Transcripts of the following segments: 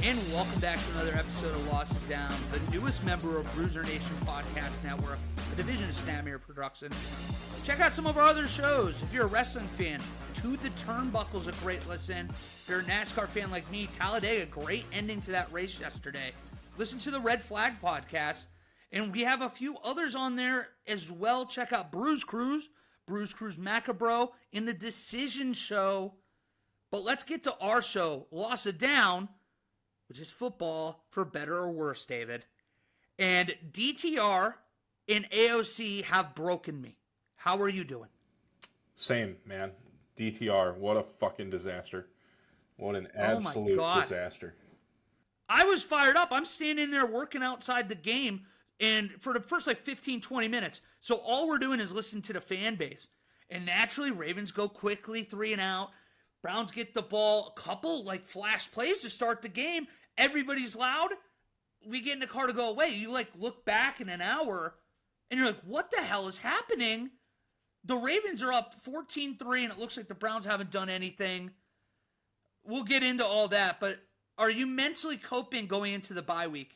And welcome back to another episode of Lost and Down, the newest member of Bruiser Nation Podcast Network, a division of Snapmere Production. Check out some of our other shows. If you're a wrestling fan, To the Turnbuckle's a great listen. If you're a NASCAR fan like me, Talladega, great ending to that race yesterday. Listen to the Red Flag Podcast. And we have a few others on there as well. Check out Bruise Cruise Macabro, in the Decision Show. But let's get to our show, Lost and Down, which is football for better or worse, David. And DTR and AOC have broken me. How are you doing? Same, man. DTR, what a fucking disaster. What an absolute disaster. I was fired up. I'm standing there working outside the game, and for the first 15, 20 minutes. So all we're doing is listening to the fan base. And naturally, Ravens go quickly, 3 and out. Browns get the ball, a couple flash plays to start the game. Everybody's loud. We get in the car to go away. You look back in an hour and you're like, what the hell is happening? The Ravens are up 14-3 and it looks like the Browns haven't done anything. We'll get into all that, but are you mentally coping going into the bye week?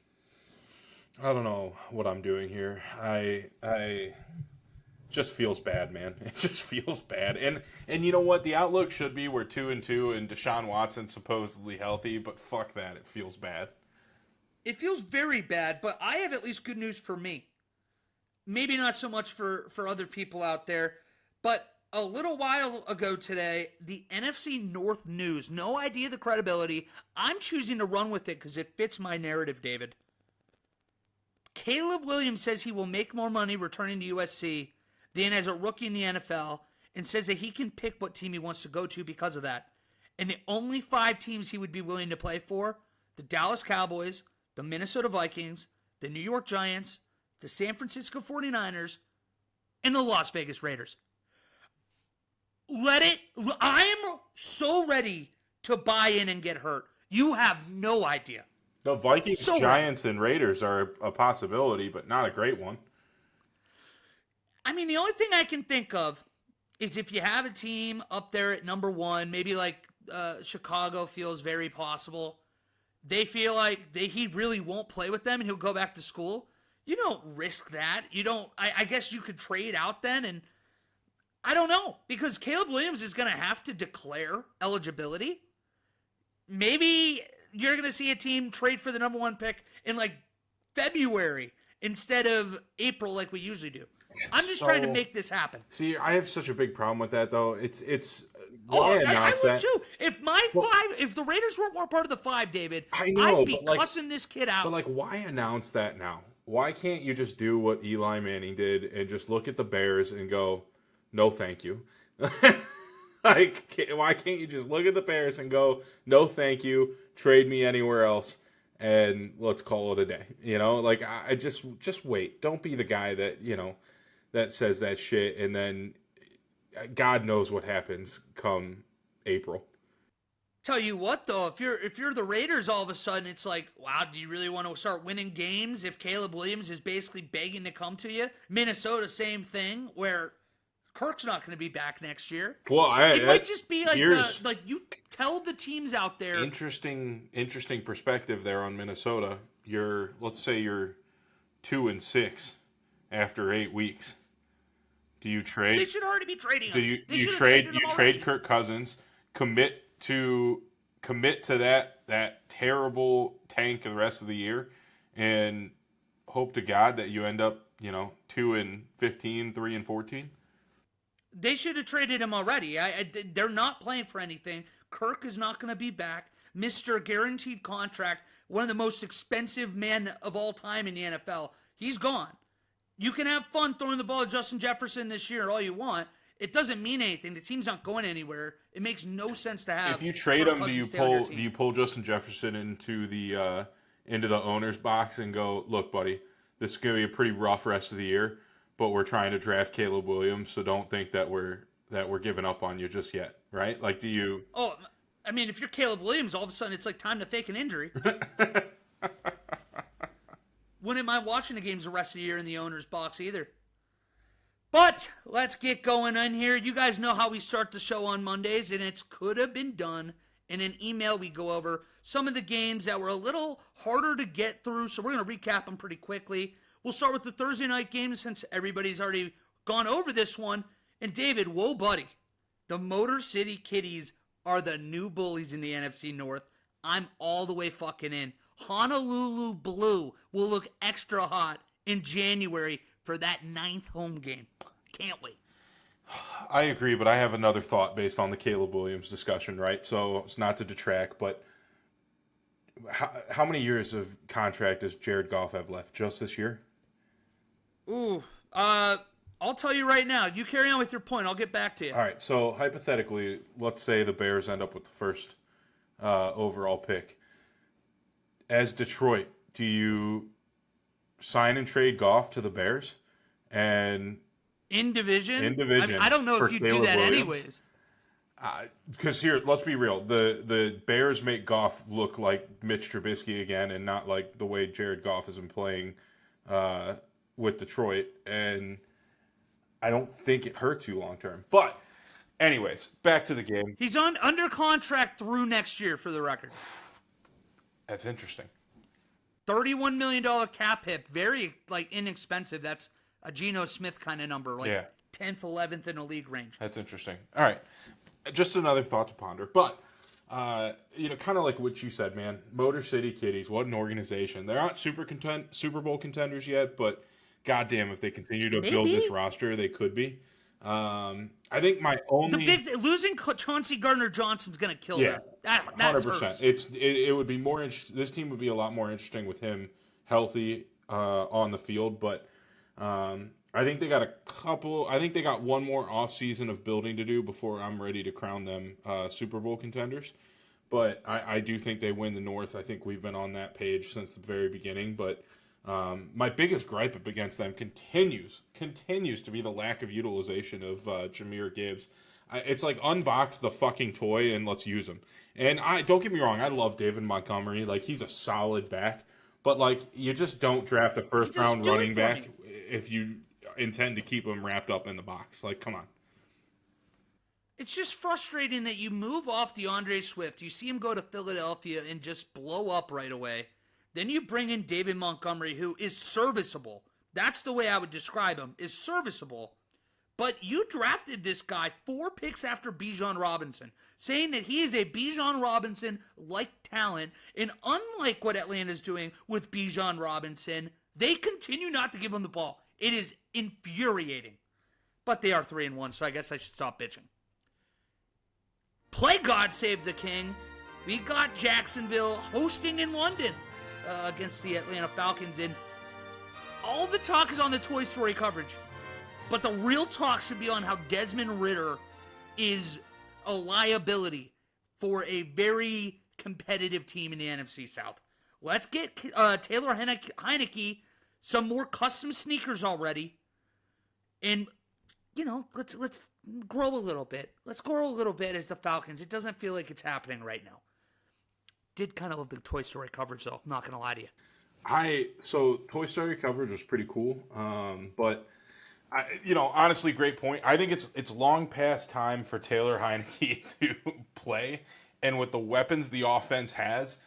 I don't know what I'm doing here. I just feels bad, man. It just feels bad. And you know what? The outlook should be we're 2-2 and Deshaun Watson supposedly healthy, but fuck that. It feels bad. It feels very bad, but I have at least good news for me. Maybe not so much for other people out there, but a little while ago today, the NFC North news, no idea the credibility. I'm choosing to run with it because it fits my narrative, David. Caleb Williams says he will make more money returning to USC than as a rookie in the NFL, and says that he can pick what team he wants to go to because of that. And the only 5 teams he would be willing to play for, the Dallas Cowboys, the Minnesota Vikings, the New York Giants, the San Francisco 49ers, and the Las Vegas Raiders. I am so ready to buy in and get hurt. You have no idea. The Vikings, Giants, and Raiders are a possibility, but not a great one. I mean, the only thing I can think of is if you have a team up there at number 1, maybe Chicago feels very possible. They feel like he really won't play with them and he'll go back to school. You don't risk that. You don't. I guess you could trade out then, and I don't know, because Caleb Williams is going to have to declare eligibility. Maybe you're going to see a team trade for the number 1 pick in February instead of April like we usually do. I'm just trying to make this happen. See, I have such a big problem with that, though. It's. I would too. If the Raiders weren't more part of the 5, David, I know, I'd be cussing this kid out. But why announce that now? Why can't you just do what Eli Manning did and just look at the Bears and go, no, thank you? Why can't you just look at the Bears and go, no, thank you, trade me anywhere else, and let's call it a day? I just wait. Don't be the guy that that says that shit, and then God knows what happens come April. Tell you what, though, if you're the Raiders, all of a sudden it's like, wow, do you really want to start winning games if Caleb Williams is basically begging to come to you? Minnesota, same thing, where Kirk's not going to be back next year. Well, it might just be you tell the teams out there. Interesting perspective there on Minnesota. Let's say you're 2-6 after 8 weeks. Do you trade? They should already be trading him. You trade Kirk Cousins, commit to that terrible tank the rest of the year, and hope to God that you end up 2-15, 3-14. They should have traded him already. They're not playing for anything. Kirk is not going to be back. Mr. Guaranteed Contract, one of the most expensive men of all time in the NFL. He's gone. You can have fun throwing the ball at Justin Jefferson this year all you want. It doesn't mean anything. The team's not going anywhere. It makes no sense to have. If you trade him, do you pull Justin Jefferson into the owner's box and go, look, buddy, this is going to be a pretty rough rest of the year, but we're trying to draft Caleb Williams, so don't think that we're giving up on you just yet, right? Do you? Oh, I mean, if you're Caleb Williams, all of a sudden it's time to fake an injury. Wouldn't mind watching the games the rest of the year in the owner's box either. But let's get going on here. You guys know how we start the show on Mondays, and it's could have been done In an email, we go over some of the games that were a little harder to get through, so we're going to recap them pretty quickly. We'll start with the Thursday night game since everybody's already gone over this one. And David, whoa, buddy. The Motor City Kitties are the new bullies in the NFC North. I'm all the way fucking in. Honolulu Blue will look extra hot in January for that 9th home game. Can't wait. I agree, but I have another thought based on the Caleb Williams discussion, right? So it's not to detract, but how many years of contract does Jared Goff have left? Just this year? Ooh, I'll tell you right now. You carry on with your point. I'll get back to you. All right, so hypothetically, let's say the Bears end up with the first overall pick. As Detroit, do you sign and trade Goff to the Bears? And in division? In division. I don't know if you do that Williams? anyways. Because here, let's be real. The Bears make Goff look like Mitch Trubisky again and not like the way Jared Goff has been playing with Detroit. And I don't think it hurts you long term. But anyways, back to the game. He's under contract through next year, for the record. That's interesting. $31 million cap hit. Very inexpensive. That's a Geno Smith kind of number. 10th, 11th in a league range. That's interesting. All right. Just another thought to ponder. But, kind of like what you said, man. Motor City Kitties, what an organization. They're not Super Bowl contenders yet, but goddamn, if they continue to build this roster, they could be. I think my only... losing Chauncey Gardner-Johnson's going to kill them. That 100%. It would be more interesting. This team would be a lot more interesting with him healthy on the field, but I think they got one more offseason of building to do before I'm ready to crown them Super Bowl contenders. But I do think they win the North. I think we've been on that page since the very beginning. But my biggest gripe up against them continues to be the lack of utilization of Jahmyr Gibbs. It's like unbox the fucking toy and let's use him. And don't get me wrong, I love David Montgomery. Like, he's a solid back. But, like, you just don't draft a first-round running back if you intend to keep him wrapped up in the box. Like, come on. It's just frustrating that you move off DeAndre Swift. You see him go to Philadelphia and just blow up right away. Then you bring in David Montgomery, who is serviceable. That's the way I would describe him, is serviceable. But you drafted this guy 4 picks after Bijan Robinson, saying that he is a Bijan Robinson-like talent. And unlike what Atlanta's doing with Bijan Robinson, they continue not to give him the ball. It is infuriating. But they are 3-1, so I guess I should stop bitching. Play God Save the King. We got Jacksonville hosting in London against the Atlanta Falcons. And all the talk is on the Toy Story coverage. But the real talk should be on how Desmond Ridder is a liability for a very competitive team in the NFC South. Let's get Taylor Heineke some more custom sneakers already. And, let's grow a little bit. Let's grow a little bit as the Falcons. It doesn't feel like it's happening right now. Did kind of love the Toy Story coverage, though. I'm not going to lie to you. So Toy Story coverage was pretty cool. But, honestly, great point. I think it's long past time for Taylor Heineke to play. And with the weapons the offense has,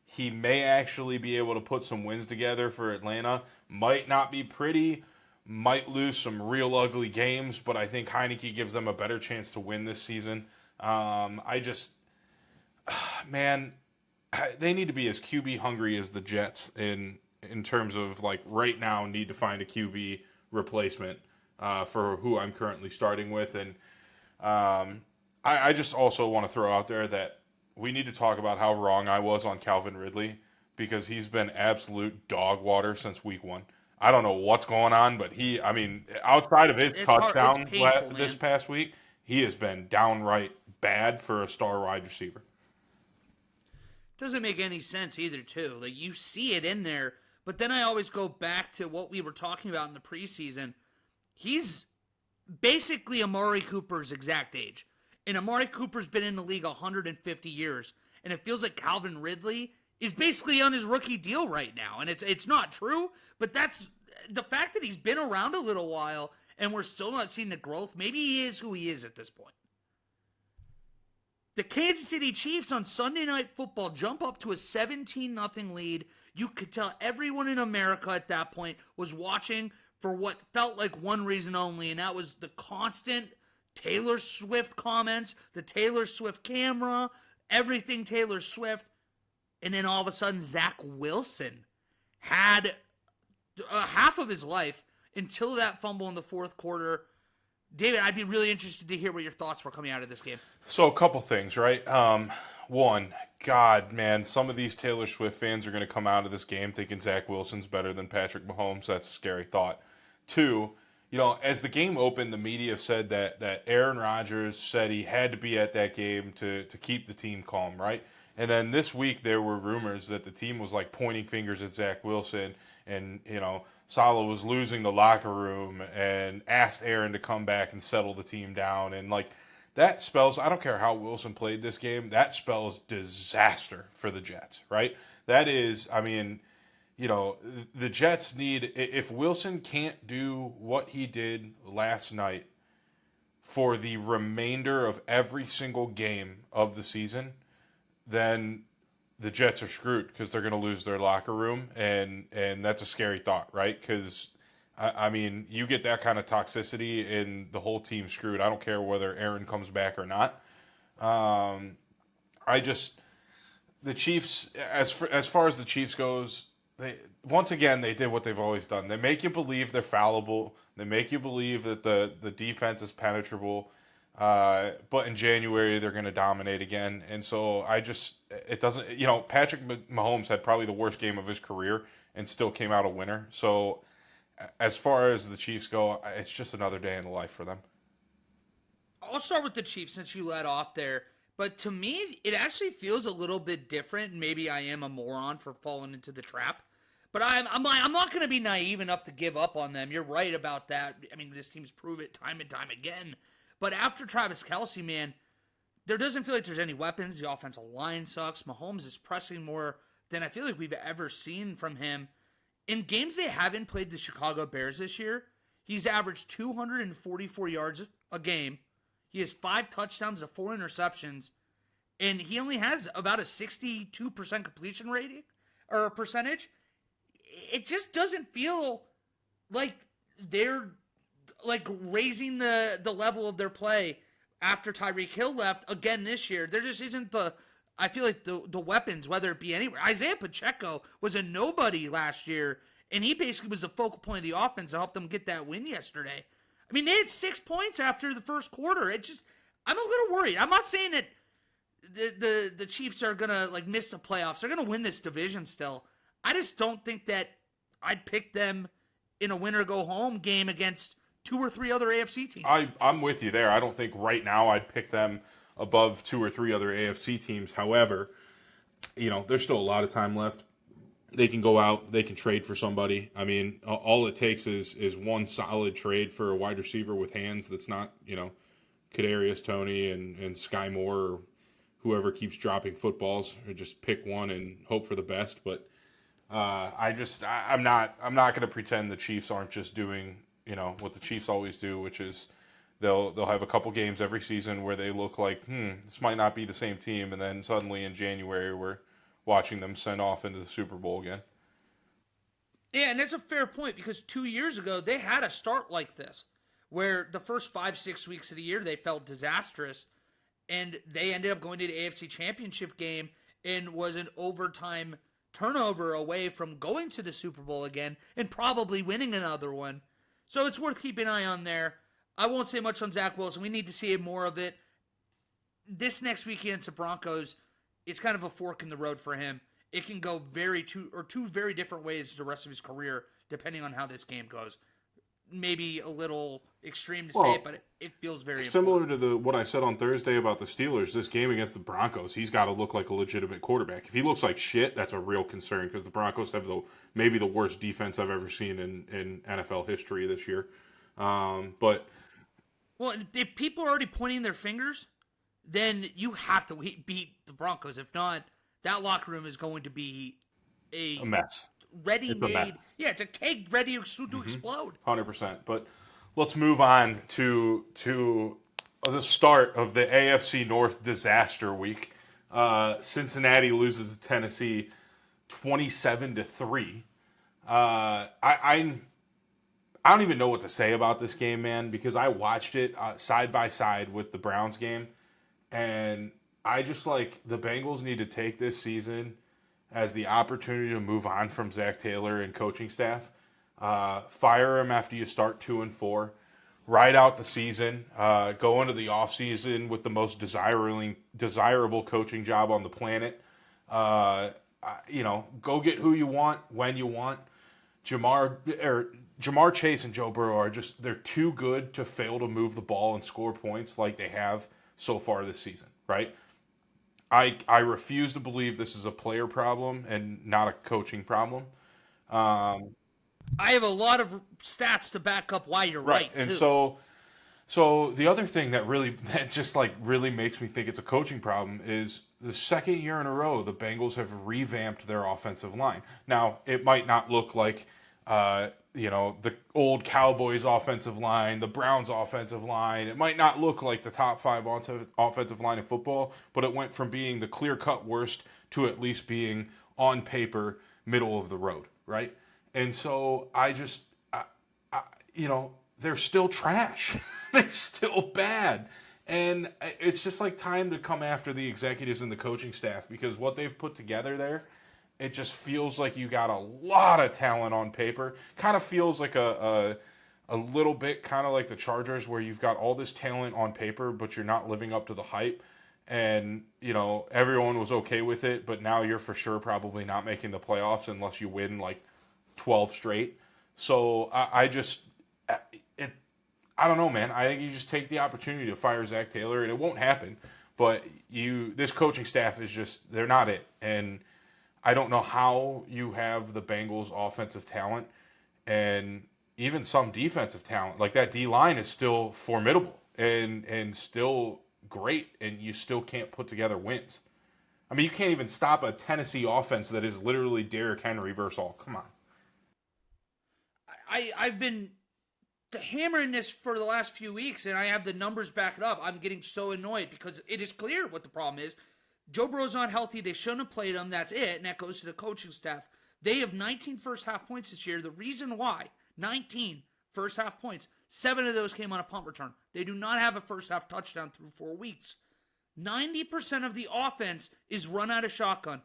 he may actually be able to put some wins together for Atlanta. Might not be pretty. Might lose some real ugly games, but I think Heineke gives them a better chance to win this season. They need to be as QB hungry as the Jets in terms of, like, right now need to find a QB replacement for who I'm currently starting with. And I just also want to throw out there that we need to talk about how wrong I was on Calvin Ridley, because he's been absolute dog water since week 1. I don't know what's going on, but outside of his touchdown this past week, he has been downright bad for a star wide receiver. Doesn't make any sense either, too. Like, you see it in there, but then I always go back to what we were talking about in the preseason. He's basically Amari Cooper's exact age. And Amari Cooper's been in the league 150 years. And it feels like Calvin Ridley is basically on his rookie deal right now. And it's not true, but that's the fact that he's been around a little while and we're still not seeing the growth. Maybe he is who he is at this point. The Kansas City Chiefs on Sunday Night Football jump up to a 17-0 lead. You could tell everyone in America at that point was watching for what felt like one reason only, and that was the constant Taylor Swift comments, the Taylor Swift camera, everything Taylor Swift. And then all of a sudden, Zach Wilson had half of his life until that fumble in the fourth quarter. David, I'd be really interested to hear what your thoughts were coming out of this game. So a couple things, right? One, God, man, some of these Taylor Swift fans are going to come out of this game thinking Zach Wilson's better than Patrick Mahomes. That's a scary thought. Two, as the game opened, the media said that Aaron Rodgers said he had to be at that game to keep the team calm, right? And then this week there were rumors that the team was like pointing fingers at Zach Wilson, and Saleh was losing the locker room and asked Aaron to come back and settle the team down. And like that spells, I don't care how Wilson played this game, that spells disaster for the Jets, right? That is, the Jets need, if Wilson can't do what he did last night for the remainder of every single game of the season, then the Jets are screwed because they're going to lose their locker room, and that's a scary thought, right? Because, you get that kind of toxicity and the whole team's screwed. I don't care whether Aaron comes back or not. The Chiefs, as far as the Chiefs goes, they did what they've always done. They make you believe they're fallible. They make you believe that the defense is penetrable. But in January, they're going to dominate again. And so it doesn't, Patrick Mahomes had probably the worst game of his career and still came out a winner. So as far as the Chiefs go, it's just another day in the life for them. I'll start with the Chiefs since you led off there. But to me, it actually feels a little bit different. Maybe I am a moron for falling into the trap. But I'm not going to be naive enough to give up on them. You're right about that. I mean, this team's proved it time and time again. But after Travis Kelce, man, there doesn't feel like there's any weapons. The offensive line sucks. Mahomes is pressing more than I feel like we've ever seen from him. In games they haven't played the Chicago Bears this year, he's averaged 244 yards a game. He has 5 touchdowns to 4 interceptions. And he only has about a 62% completion rating or percentage. It just doesn't feel like they're like raising the level of their play after Tyreek Hill left again this year. There just isn't I feel like the weapons, whether it be anywhere. Isaiah Pacheco was a nobody last year, and he basically was the focal point of the offense to help them get that win yesterday. I mean, they had 6 points after the first quarter. I'm a little worried. I'm not saying that the Chiefs are gonna like miss the playoffs. They're gonna win this division still. I just don't think that I'd pick them in a win-or-go-home game against 2 or 3 other AFC teams. I'm with you there. I don't think right now I'd pick them above 2 or 3 other AFC teams. However, there's still a lot of time left. They can go out. They can trade for somebody. I mean, all it takes is one solid trade for a wide receiver with hands that's not, Kadarius Toney and Sky Moore or whoever keeps dropping footballs, or just pick one and hope for the best. But I'm not going to pretend the Chiefs aren't just doing what the Chiefs always do, which is they'll have a couple games every season where they look like this might not be the same team, and then suddenly in January we're watching them send off into the Super Bowl again. Yeah, and that's a fair point because 2 years ago they had a start like this, where the first 5-6 weeks of the year they felt disastrous, and they ended up going to the AFC Championship game and was an overtime turnover away from going to the Super Bowl again and probably winning another one. So it's worth keeping an eye on there. I won't say much on Zach Wilson. We need to see more of it. This next week against the Broncos, it's kind of a fork in the road for him. It can go two very different ways the rest of his career, depending on how this game goes. Maybe a little extreme to say it, but it feels very similar important. to what I said on Thursday about the Steelers. This game against the Broncos, he's got to look like a legitimate quarterback. If he looks like shit, that's a real concern because the Broncos have maybe the worst defense I've ever seen in NFL history this year. But if people are already pointing their fingers, then you have to beat the Broncos. If not, that locker room is going to be a mess. Ready-made. Yeah, it's a cake ready to explode. 100%. But let's move on to the start of the AFC North disaster week. Cincinnati loses to Tennessee 27-3. I don't even know what to say about this game, man, because I watched it side by side with the Browns game, and I just the Bengals need to take this season as the opportunity to move on from Zach Taylor and coaching staff. Fire him after you start 2-4. Ride out the season. Go into the offseason with the most desirable coaching job on the planet. Go get who you want when you want. Jamar Chase and Joe Burrow they're too good to fail to move the ball and score points like they have so far this season, right? I refuse to believe this is a player problem and not a coaching problem. I have a lot of stats to back up why you're right and too. So the other thing that really makes me think it's a coaching problem is the second year in a row the Bengals have revamped their offensive line. Now, it might not look like the old Cowboys offensive line, the Browns offensive line. It might not look like the top 5 offensive line in football, but it went from being the clear-cut worst to at least being, on paper, middle of the road, right? And so they're still trash. They're still bad. And it's just time to come after the executives and the coaching staff, because what they've put together there, it just feels like you got a lot of talent on paper. Kind of feels like a little bit kind of like the Chargers, where you've got all this talent on paper, but you're not living up to the hype. And, everyone was okay with it, but now you're for sure probably not making the playoffs unless you win 12 straight. So I don't know, man. I think you just take the opportunity to fire Zach Taylor, and it won't happen. But this coaching staff they're not it. And I don't know how you have the Bengals offensive talent and even some defensive talent. That D-line is still formidable and still great, and you still can't put together wins. I mean, you can't even stop a Tennessee offense that is literally Derrick Henry versus all. Come on. I've been hammering this for the last few weeks, and I have the numbers back it up. I'm getting so annoyed because it is clear what the problem is. Joe Burrow's not healthy. They shouldn't have played him. That's it. And that goes to the coaching staff. They have 19 first half points this year. The reason why, 19 first half points, 7 of those came on a punt return. They do not have a first half touchdown through 4 weeks. 90% of the offense is run out of shotgun.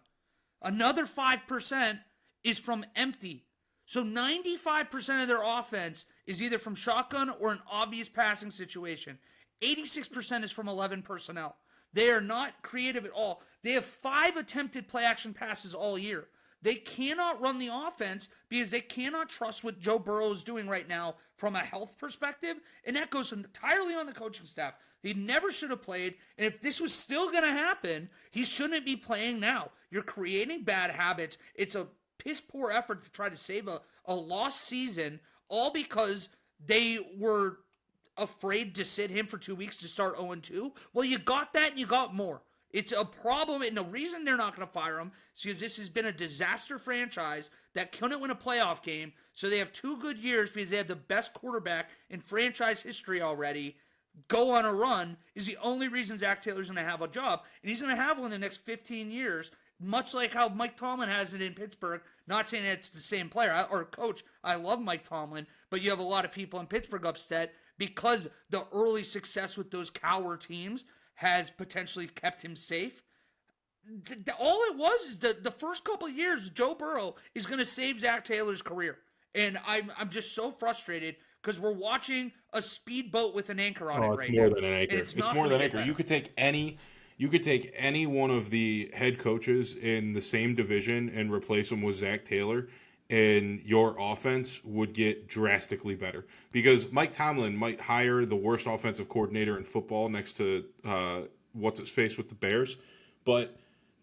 Another 5% is from empty. So 95% of their offense is either from shotgun or an obvious passing situation. 86% is from 11 personnel. They are not creative at all. They have 5 attempted play-action passes all year. They cannot run the offense because they cannot trust what Joe Burrow is doing right now from a health perspective, and that goes entirely on the coaching staff. He never should have played, and if this was still going to happen, he shouldn't be playing now. You're creating bad habits. It's a piss-poor effort to try to save a lost season, all because they were afraid to sit him for 2 weeks to start 0-2. Well, you got that and you got more. It's a problem, and the reason they're not going to fire him is because this has been a disaster franchise that couldn't win a playoff game, so they have 2 good years because they have the best quarterback in franchise history already. Go on a run is the only reason Zach Taylor's going to have a job, and he's going to have one in the next 15 years, much like how Mike Tomlin has it in Pittsburgh. Not saying it's the same player or coach. I love Mike Tomlin, but you have a lot of people in Pittsburgh upset because the early success with those coward teams has potentially kept him safe. All it was is the first couple of years, Joe Burrow is going to save Zach Taylor's career. And I'm just so frustrated because we're watching a speedboat with an anchor on it right now. It's more than an anchor. It's more than an anchor. You could take any one of the head coaches in the same division and replace them with Zach Taylor, and your offense would get drastically better. Because Mike Tomlin might hire the worst offensive coordinator in football next to what's-his-face with the Bears. But,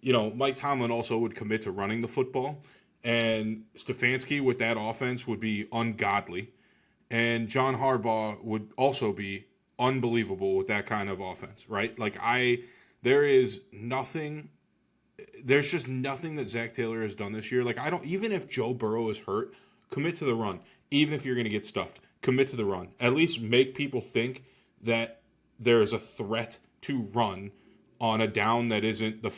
Mike Tomlin also would commit to running the football. And Stefanski with that offense would be ungodly. And John Harbaugh would also be unbelievable with that kind of offense, right? There's just nothing that Zach Taylor has done this year. Even if Joe Burrow is hurt, commit to the run. Even if you're going to get stuffed, commit to the run. At least make people think that there's a threat to run on a down that isn't the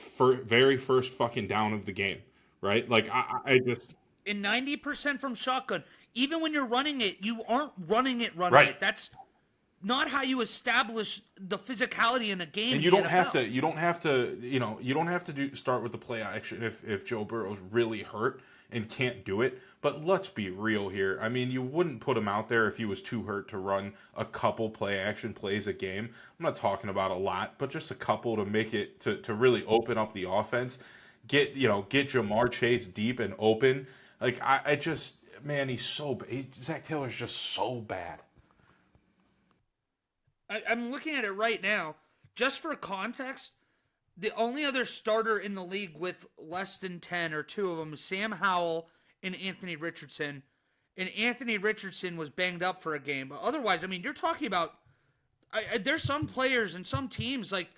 very first fucking down of the game, right? Like I just In 90% from shotgun, even when you're running it, you aren't running it. right. That's not how you establish the physicality in a game. And you don't have to. You don't have to. You don't have to start with the play action if Joe Burrow's really hurt and can't do it. But let's be real here. I mean, you wouldn't put him out there if he was too hurt to run a couple play action plays a game. I'm not talking about a lot, but just a couple to make it to really open up the offense. Get Jamar Chase deep and open. Like I just, man, Zach Taylor's just so bad. I'm looking at it right now. Just for context, the only other starter in the league with less than 10, or two of them, is Sam Howell and Anthony Richardson. And Anthony Richardson was banged up for a game. But otherwise, I mean, you're talking about... there's some players and some teams, like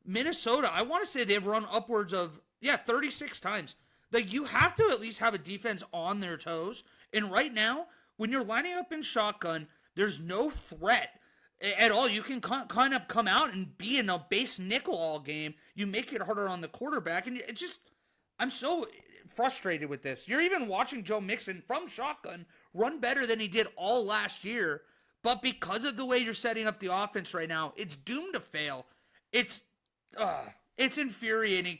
Minnesota, I want to say they've run upwards of, 36 times. Like, you have to at least have a defense on their toes. And right now, when you're lining up in shotgun, there's no threat at all. You can kind of come out and be in a base nickel all game. You make it harder on the quarterback, and it's just, I'm so frustrated with this. You're even watching Joe Mixon from shotgun run better than he did all last year, but because of the way you're setting up the offense right now, it's doomed to fail. It's infuriating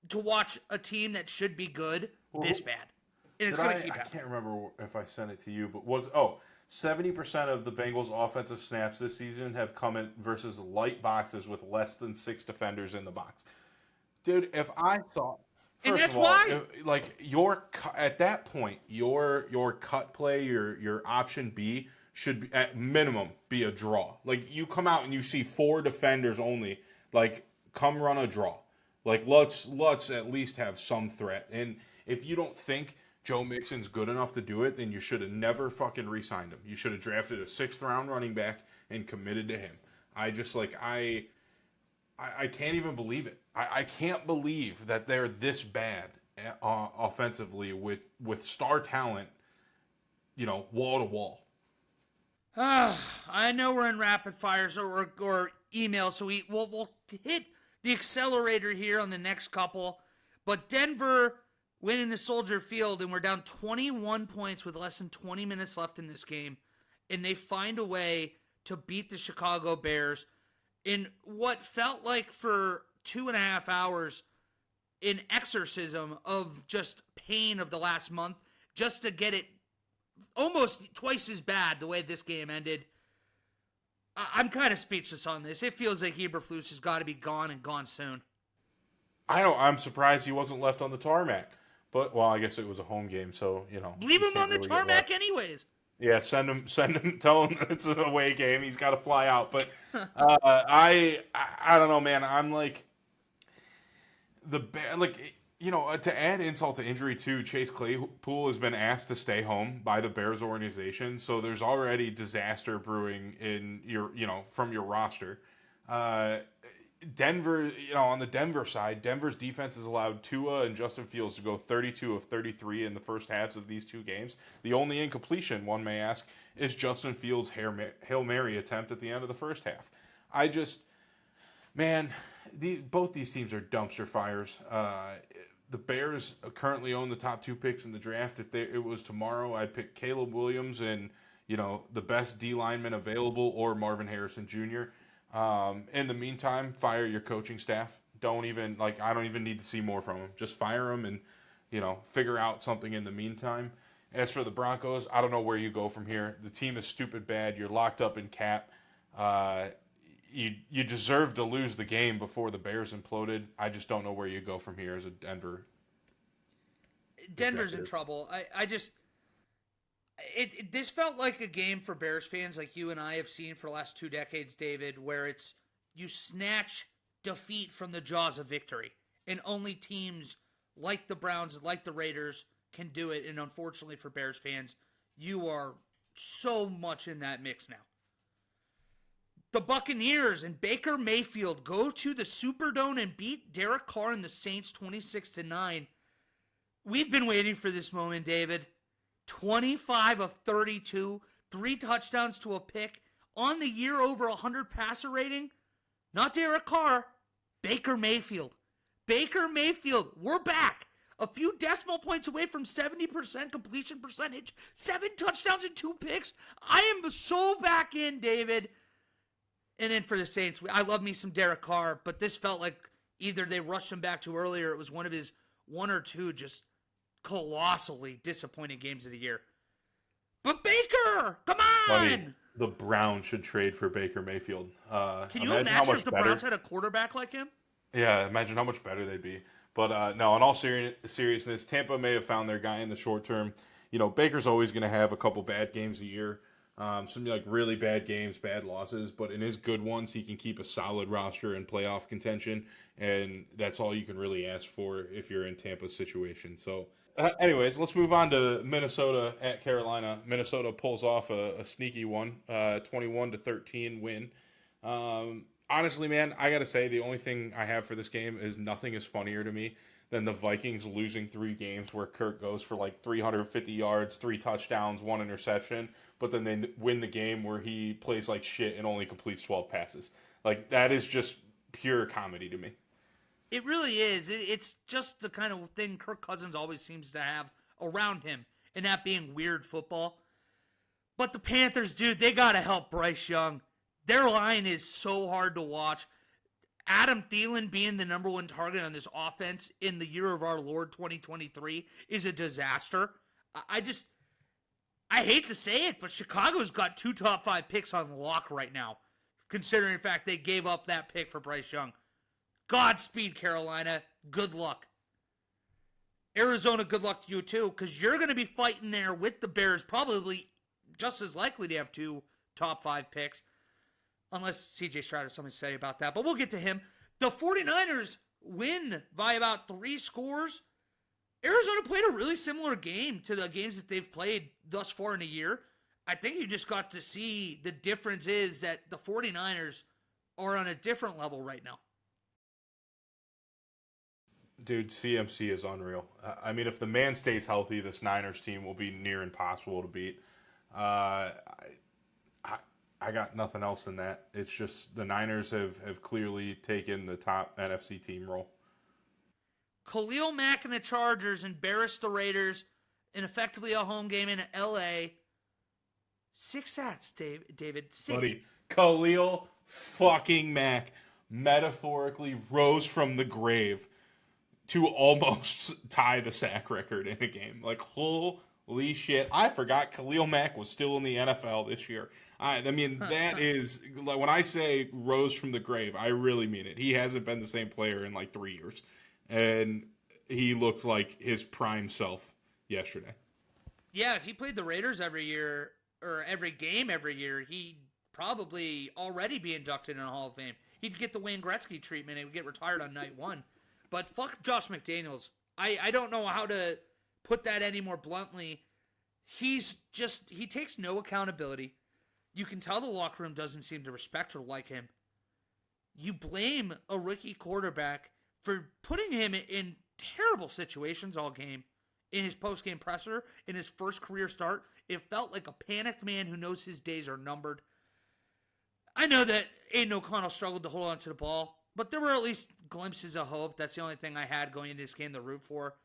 to watch a team that should be good this bad. And it's going to keep happening. I can't remember if I sent it to you, but 70% of the Bengals' offensive snaps this season have come in versus light boxes with less than 6 defenders in the box. Dude, if I saw, and that's why, at that point, your cut play, your option B should be, at minimum, be a draw. Like, you come out and you see 4 defenders only. Like, come run a draw. Like, let's at least have some threat. And if you don't think Joe Mixon's good enough to do it, then you should have never fucking re-signed him. You should have drafted a 6th-round running back and committed to him. I can't even believe it. I can't believe that they're this bad offensively with star talent, wall to wall. I know we're in rapid fires or email, so we'll hit the accelerator here on the next couple. But Denver winning the Soldier Field, and we're down 21 points with less than 20 minutes left in this game, and they find a way to beat the Chicago Bears in what felt like for 2.5 hours an exorcism of just pain of the last month, just to get it almost twice as bad the way this game ended. I'm kind of speechless on this. It feels like Eberflus has got to be gone and gone soon. I'm surprised he wasn't left on the tarmac. But, well, I guess it was a home game, so, leave him on the tarmac anyways. Yeah, send him, tell him it's an away game. He's got to fly out. But I don't know, man. I'm like, to add insult to injury too, Chase Claypool has been asked to stay home by the Bears organization. So there's already disaster brewing in from your roster. Denver, on the Denver side, Denver's defense has allowed Tua and Justin Fields to go 32 of 33 in the first halves of these 2 games. The only incompletion, one may ask, is Justin Fields' Hail Mary attempt at the end of the first half. Both these teams are dumpster fires. The Bears currently own the top 2 picks in the draft. If it was tomorrow, I'd pick Caleb Williams and, the best D lineman available, or Marvin Harrison Jr. In the meantime, fire your coaching staff. I don't even need to see more from them. Just fire them and, figure out something in the meantime. As for the Broncos, I don't know where you go from here. The team is stupid bad. You're locked up in cap. You deserve to lose the game before the Bears imploded. I just don't know where you go from here as a Denver's executive. In trouble. This felt like a game for Bears fans like you and I have seen for the last 2 decades, David, where it's you snatch defeat from the jaws of victory. And only teams like the Browns, like the Raiders, can do it. And unfortunately for Bears fans, you are so much in that mix now. The Buccaneers and Baker Mayfield go to the Superdome and beat Derek Carr and the Saints 26-9. We've been waiting for this moment, David. 25 of 32, 3 touchdowns to a pick, on the year over 100 passer rating. Not Derek Carr, Baker Mayfield. Baker Mayfield, we're back. A few decimal points away from 70% completion percentage. 7 touchdowns and 2 picks. I am so back in, David. And then for the Saints, I love me some Derek Carr, but this felt like either they rushed him back too early or it was one of his 1 or 2 just colossally disappointing games of the year. But Baker, come on! Buddy, the Browns should trade for Baker Mayfield. Can you imagine if the Browns had a quarterback like him? Yeah, imagine how much better they'd be. But no, in all seriousness, Tampa may have found their guy in the short term. You know, Baker's always going to have a couple bad games a year. Some like really bad games, bad losses. But in his good ones, he can keep a solid roster and playoff contention. And that's all you can really ask for if you're in Tampa's situation. So anyways, let's move on to Minnesota at Carolina. Minnesota pulls off a sneaky one, 21-13 win. Honestly, man, I got to say, the only thing I have for this game is nothing is funnier to me than the Vikings losing 3 games where Kirk goes for like 350 yards, 3 touchdowns, 1 interception, but then they win the game where he plays like shit and only completes 12 passes. Like, that is just pure comedy to me. It really is. It's just the kind of thing Kirk Cousins always seems to have around him, and that being weird football. But the Panthers, dude, they got to help Bryce Young. Their line is so hard to watch. Adam Thielen being the number 1 target on this offense in the year of our Lord 2023 is a disaster. I hate to say it, but Chicago's got 2 top 5 picks on lock right now, considering the fact they gave up that pick for Bryce Young. Godspeed, Carolina. Good luck. Arizona, good luck to you too, because you're going to be fighting there with the Bears, probably just as likely to have 2 top 5 picks. Unless CJ Stroud has something to say about that. But we'll get to him. The 49ers win by about 3 scores. Arizona played a really similar game to the games that they've played thus far in a year. I think you just got to see the difference is that the 49ers are on a different level right now. Dude, CMC is unreal. I mean, if the man stays healthy, this Niners team will be near impossible to beat. I got nothing else than that. It's just the Niners have clearly taken the top NFC team role. Khalil Mack and the Chargers embarrassed the Raiders in effectively a home game in L.A. 6 sats, David. 6. Buddy, Khalil fucking Mack metaphorically rose from the grave to almost tie the sack record in a game. Like, holy shit. I forgot Khalil Mack was still in the NFL this year. I mean, that is, like, when I say rose from the grave, I really mean it. He hasn't been the same player in like 3 years. And he looked like his prime self yesterday. Yeah, if he played the Raiders every year, or every game every year, he'd probably already be inducted in the Hall of Fame. He'd get the Wayne Gretzky treatment and would get retired on night 1. But fuck Josh McDaniels. I don't know how to put that any more bluntly. He takes no accountability. You can tell the locker room doesn't seem to respect or like him. You blame a rookie quarterback for putting him in terrible situations all game. In his post-game presser, in his first career start, it felt like a panicked man who knows his days are numbered. I know that Aiden O'Connell struggled to hold on to the ball, but there were at least glimpses of hope. That's the only thing I had going into this game to root for.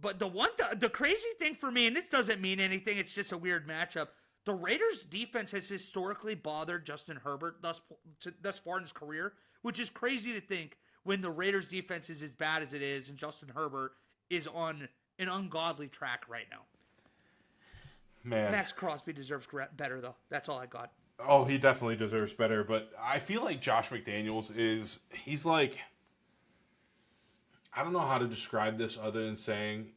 But the crazy thing for me, and this doesn't mean anything, it's just a weird matchup. The Raiders' defense has historically bothered Justin Herbert thus far in his career, which is crazy to think when the Raiders' defense is as bad as it is and Justin Herbert is on an ungodly track right now. Man. Max Crosby deserves better, though. That's all I got. Oh, he definitely deserves better, but I feel like Josh McDaniels he's like, I don't know how to describe this other than saying,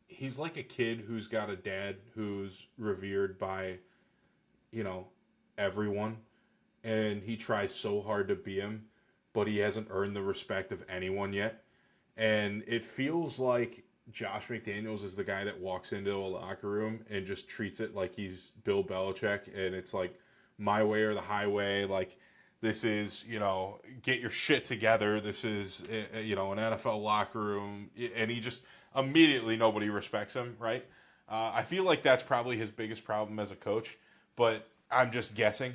he's like a kid who's got a dad who's revered by, everyone, and he tries so hard to be him, but he hasn't earned the respect of anyone yet. And it feels like Josh McDaniels is the guy that walks into a locker room and just treats it like he's Bill Belichick, and it's like my way or the highway. Like, this is, get your shit together. This is, an NFL locker room. And he just immediately, nobody respects him, right? I feel like that's probably his biggest problem as a coach, but I'm just guessing.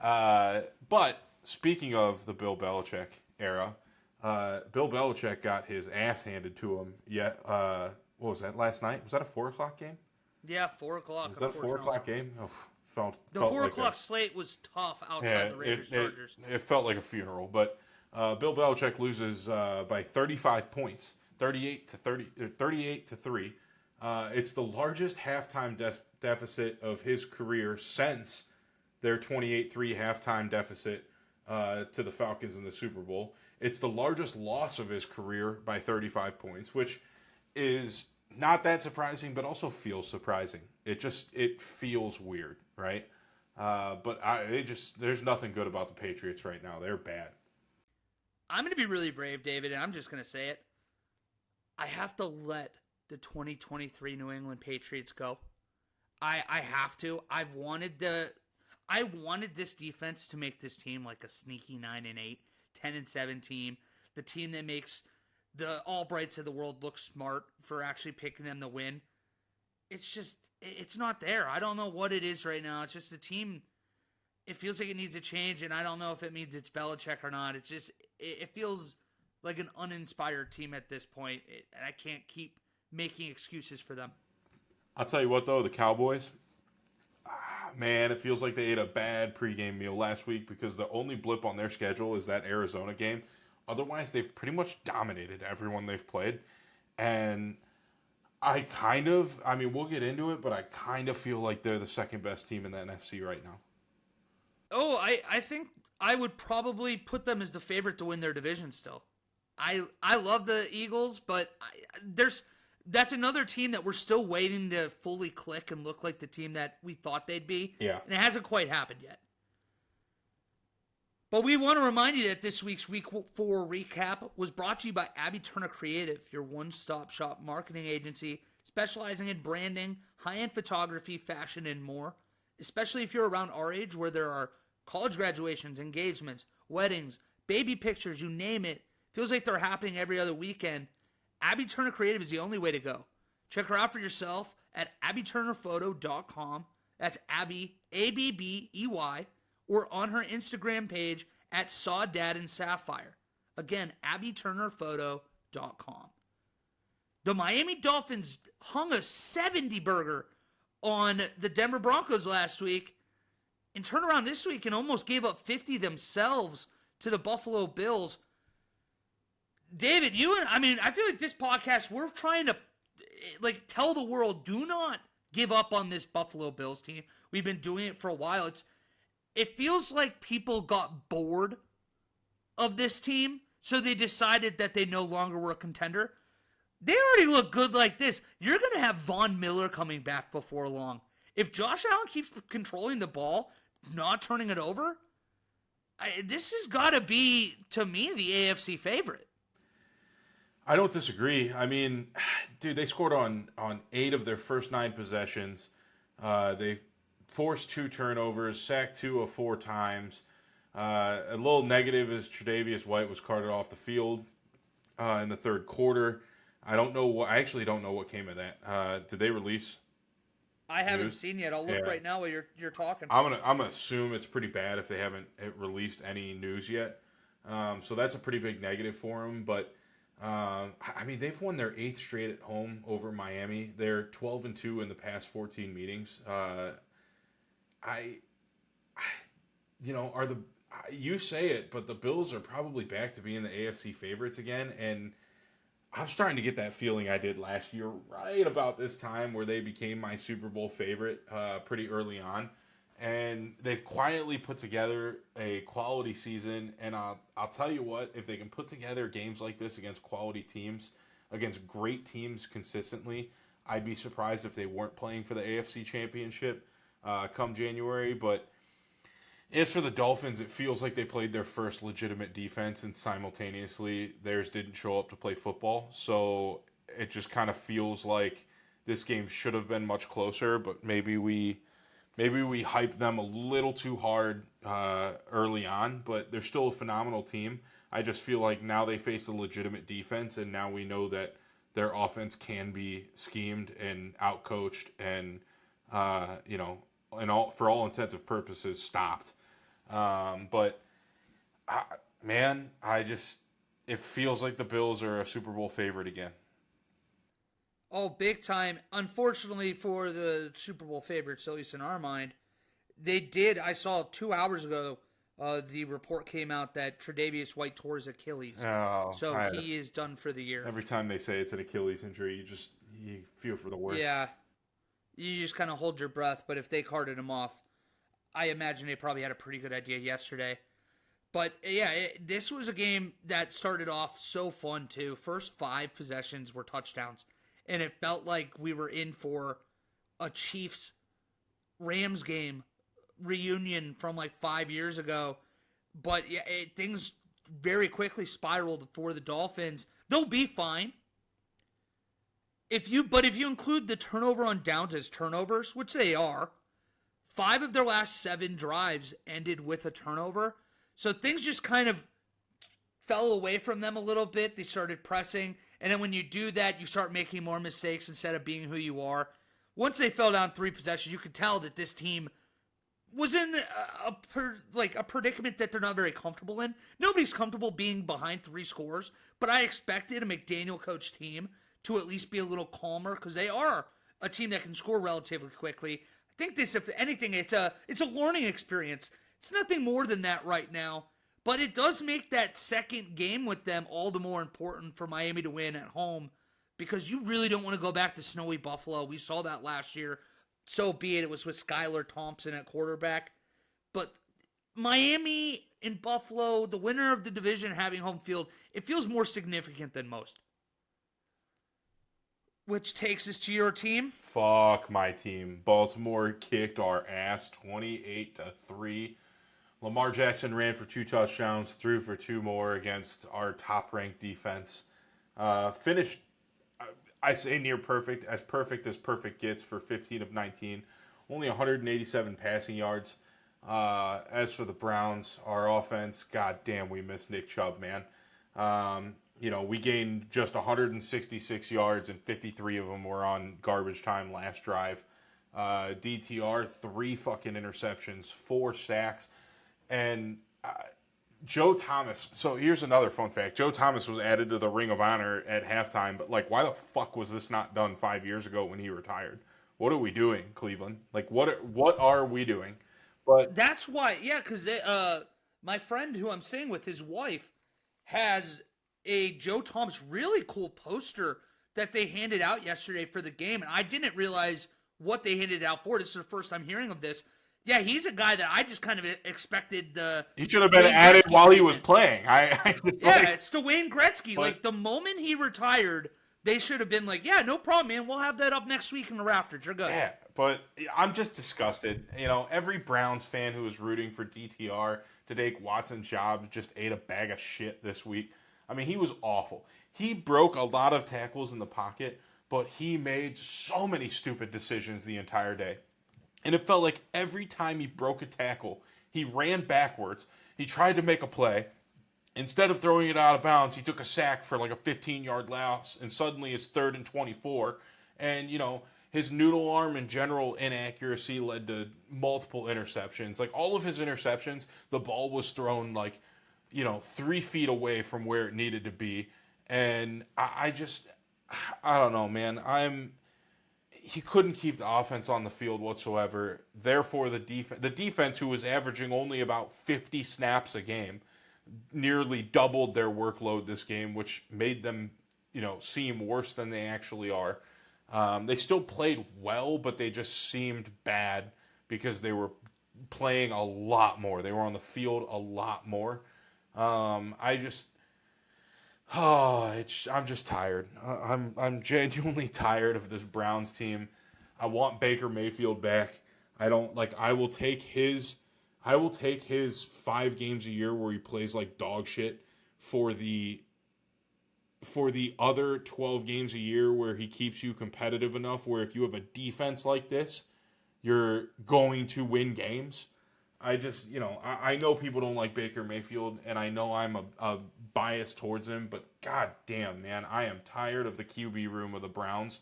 But speaking of the Bill Belichick era, Bill Belichick got his ass handed to him. Yet, what was that last night? Was that a 4:00 game? Yeah, 4:00. Was that a 4:00 game? Oh, The felt 4:00 like slate was tough outside the Raiders Chargers. It felt like a funeral, but Bill Belichick loses by 35 points, 38 to 3. It's the largest halftime deficit of his career since their 28-3 halftime deficit to the Falcons in the Super Bowl. It's the largest loss of his career by 35 points, which is not that surprising, but also feels surprising. It feels weird, right? But there's nothing good about the Patriots right now. They're bad. I'm going to be really brave, David, and I'm just going to say it. I have to let the 2023 New England Patriots go. I have to. I wanted this defense to make this team like a sneaky 9-8, 10-7 team. The team that makes the Albrights of the world look smart for actually picking them to win. It's not there. I don't know what it is right now. It's just a team. It feels like it needs a change, and I don't know if it means it's Belichick or not. It feels like an uninspired team at this point, and I can't keep making excuses for them. I'll tell you what, though, the Cowboys, man, it feels like they ate a bad pregame meal last week because the only blip on their schedule is that Arizona game. Otherwise, they've pretty much dominated everyone they've played. And we'll get into it, but I kind of feel like they're the second best team in the NFC right now. Oh, I think I would probably put them as the favorite to win their division still. I love the Eagles, but that's another team that we're still waiting to fully click and look like the team that we thought they'd be. Yeah. And it hasn't quite happened yet. But we want to remind you that this week's Week 4 recap was brought to you by Abby Turner Creative, your one-stop shop marketing agency specializing in branding, high-end photography, fashion, and more. Especially if you're around our age where there are college graduations, engagements, weddings, baby pictures, you name it. Feels like they're happening every other weekend. Abby Turner Creative is the only way to go. Check her out for yourself at abbyturnerphoto.com. That's Abby, A-B-B-E-Y, or on her Instagram page at sawdadandsapphire. Again, abbyturnerphoto.com. The Miami Dolphins hung a 70 burger on the Denver Broncos last week and turned around this week and almost gave up 50 themselves to the Buffalo Bills. David, I feel like this podcast, we're trying to tell the world, do not give up on this Buffalo Bills team. We've been doing it for a while. It feels like people got bored of this team, so they decided that they no longer were a contender. They already look good like this. You're going to have Von Miller coming back before long. If Josh Allen keeps controlling the ball, not turning it over, this has got to be, to me, the AFC favorite. I don't disagree. I mean, dude, they scored on 8 of their first 9 possessions. They forced 2 turnovers, sacked 2 of 4 times. A little negative is Tre'Davious White was carted off the field in the third quarter. I actually don't know what came of that. Did they release? I haven't seen yet. I'll look right now while you're talking. I'm gonna assume it's pretty bad if they haven't released any news yet. So that's a pretty big negative for them. But they've won their 8th straight at home over Miami. They're 12-2 in the past 14 meetings. You say it, but the Bills are probably back to being the AFC favorites again, and I'm starting to get that feeling I did last year, right about this time, where they became my Super Bowl favorite pretty early on. And they've quietly put together a quality season. And I'll tell you what, if they can put together games like this against quality teams, against great teams consistently, I'd be surprised if they weren't playing for the AFC Championship come January. But as for the Dolphins, it feels like they played their first legitimate defense, and simultaneously theirs didn't show up to play football. So it just kind of feels like this game should have been much closer, but maybe we hyped them a little too hard early on, but they're still a phenomenal team. I just feel like now they face a legitimate defense, and now we know that their offense can be schemed and outcoached and, for all intents and purposes, stopped. But Man, it feels like the Bills are a Super Bowl favorite again. Oh, big time. Unfortunately for the Super Bowl favorites, at least in our mind, they did. I saw 2 hours ago, the report came out that Tre'Davious White tore his Achilles. Oh, So he is done for the year. every time they say it's an Achilles injury, you feel for the worst. Yeah. You just kind of hold your breath, but if they carted him off, I imagine they probably had a pretty good idea yesterday. But yeah, this was a game that started off so fun too. First 5 possessions were touchdowns, and it felt like we were in for a Chiefs Rams game reunion from like 5 years ago. But yeah, things very quickly spiraled for the Dolphins. They'll be fine. If you include the turnover on downs as turnovers, which they are, 5 of their last 7 drives ended with a turnover. So things just kind of fell away from them a little bit. They started pressing. And then when you do that, you start making more mistakes instead of being who you are. Once they fell down 3 possessions, you could tell that this team was in a predicament that they're not very comfortable in. Nobody's comfortable being behind 3 scores, but I expected a McDaniel coach team to at least be a little calmer because they are a team that can score relatively quickly. I think this, if anything, it's a learning experience. It's nothing more than that right now, but it does make that second game with them all the more important for Miami to win at home because you really don't want to go back to snowy Buffalo. We saw that last year. So be it. It was with Skylar Thompson at quarterback. But Miami and Buffalo, the winner of the division having home field, it feels more significant than most. Which takes us to your team. Fuck my team. Baltimore kicked our ass 28-3. Lamar Jackson ran for 2 touchdowns, threw for 2 more against our top-ranked defense. Finished, I say near perfect as perfect gets for 15 of 19. Only 187 passing yards. As for the Browns, our offense, goddamn, we missed Nick Chubb, man. We gained just 166 yards, and 53 of them were on garbage time last drive. DTR, 3 fucking interceptions, 4 sacks. And Joe Thomas, so here's another fun fact. Joe Thomas was added to the Ring of Honor at halftime, but, why the fuck was this not done 5 years ago when he retired? What are we doing, Cleveland? What are we doing? But that's why, yeah, because my friend who I'm staying with, his wife, has a Joe Thomas really cool poster that they handed out yesterday for the game, and I didn't realize what they handed out for. This is the first time hearing of this. Yeah, he's a guy that I just kind of expected he should have been added while he was playing. It's the Wayne Gretzky. But, the moment he retired, they should have been like, yeah, no problem, man. We'll have that up next week in the rafters. You're good. Yeah, but I'm just disgusted. Every Browns fan who was rooting for DTR to take Watson's job just ate a bag of shit this week. I mean, he was awful. He broke a lot of tackles in the pocket, but he made so many stupid decisions the entire day. And it felt like every time he broke a tackle, he ran backwards. He tried to make a play. Instead of throwing it out of bounds, he took a sack for a 15-yard loss, and suddenly it's 3rd and 24. And, his noodle arm and general inaccuracy led to multiple interceptions. All of his interceptions, the ball was thrown 3 feet away from where it needed to be. And I don't know, man. He couldn't keep the offense on the field whatsoever. Therefore, the defense, who was averaging only about 50 snaps a game, nearly doubled their workload this game, which made them, seem worse than they actually are. They still played well, but they just seemed bad because they were playing a lot more. They were on the field a lot more. I'm just tired. I'm genuinely tired of this Browns team. I want Baker Mayfield back. I will take his 5 games a year where he plays like dog shit for the other 12 games a year where he keeps you competitive enough where if you have a defense like this, you're going to win games. I know people don't like Baker Mayfield, and I know I'm a bias towards him, but god damn, man, I am tired of the QB room of the Browns.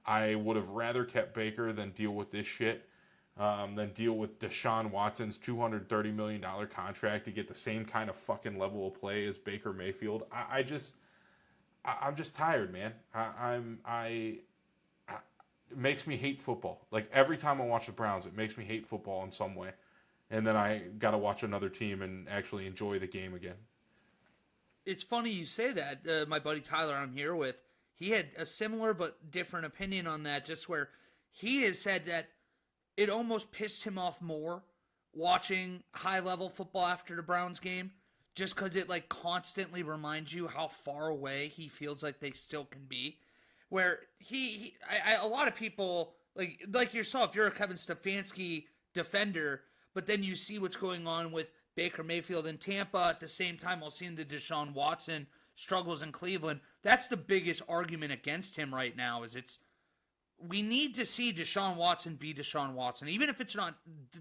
I would have rather kept Baker than deal with this shit. than deal with Deshaun Watson's $230 million contract to get the same kind of fucking level of play as Baker Mayfield. I'm just tired, man. It makes me hate football. Like, every time I watch the Browns, it makes me hate football in some way. And then I got to watch another team and actually enjoy the game again. It's funny you say that. My buddy Tyler I'm here with, he had a similar but different opinion on that, just where he has said that it almost pissed him off more watching high-level football after the Browns game, just because it like constantly reminds you how far away he feels like they still can be. Where a lot of people like yourself, you're a Kevin Stefanski defender, but then you see what's going on with Baker Mayfield in Tampa at the same time while seeing the Deshaun Watson struggles in Cleveland. That's the biggest argument against him right now. We need to see Deshaun Watson be Deshaun Watson, even if it's not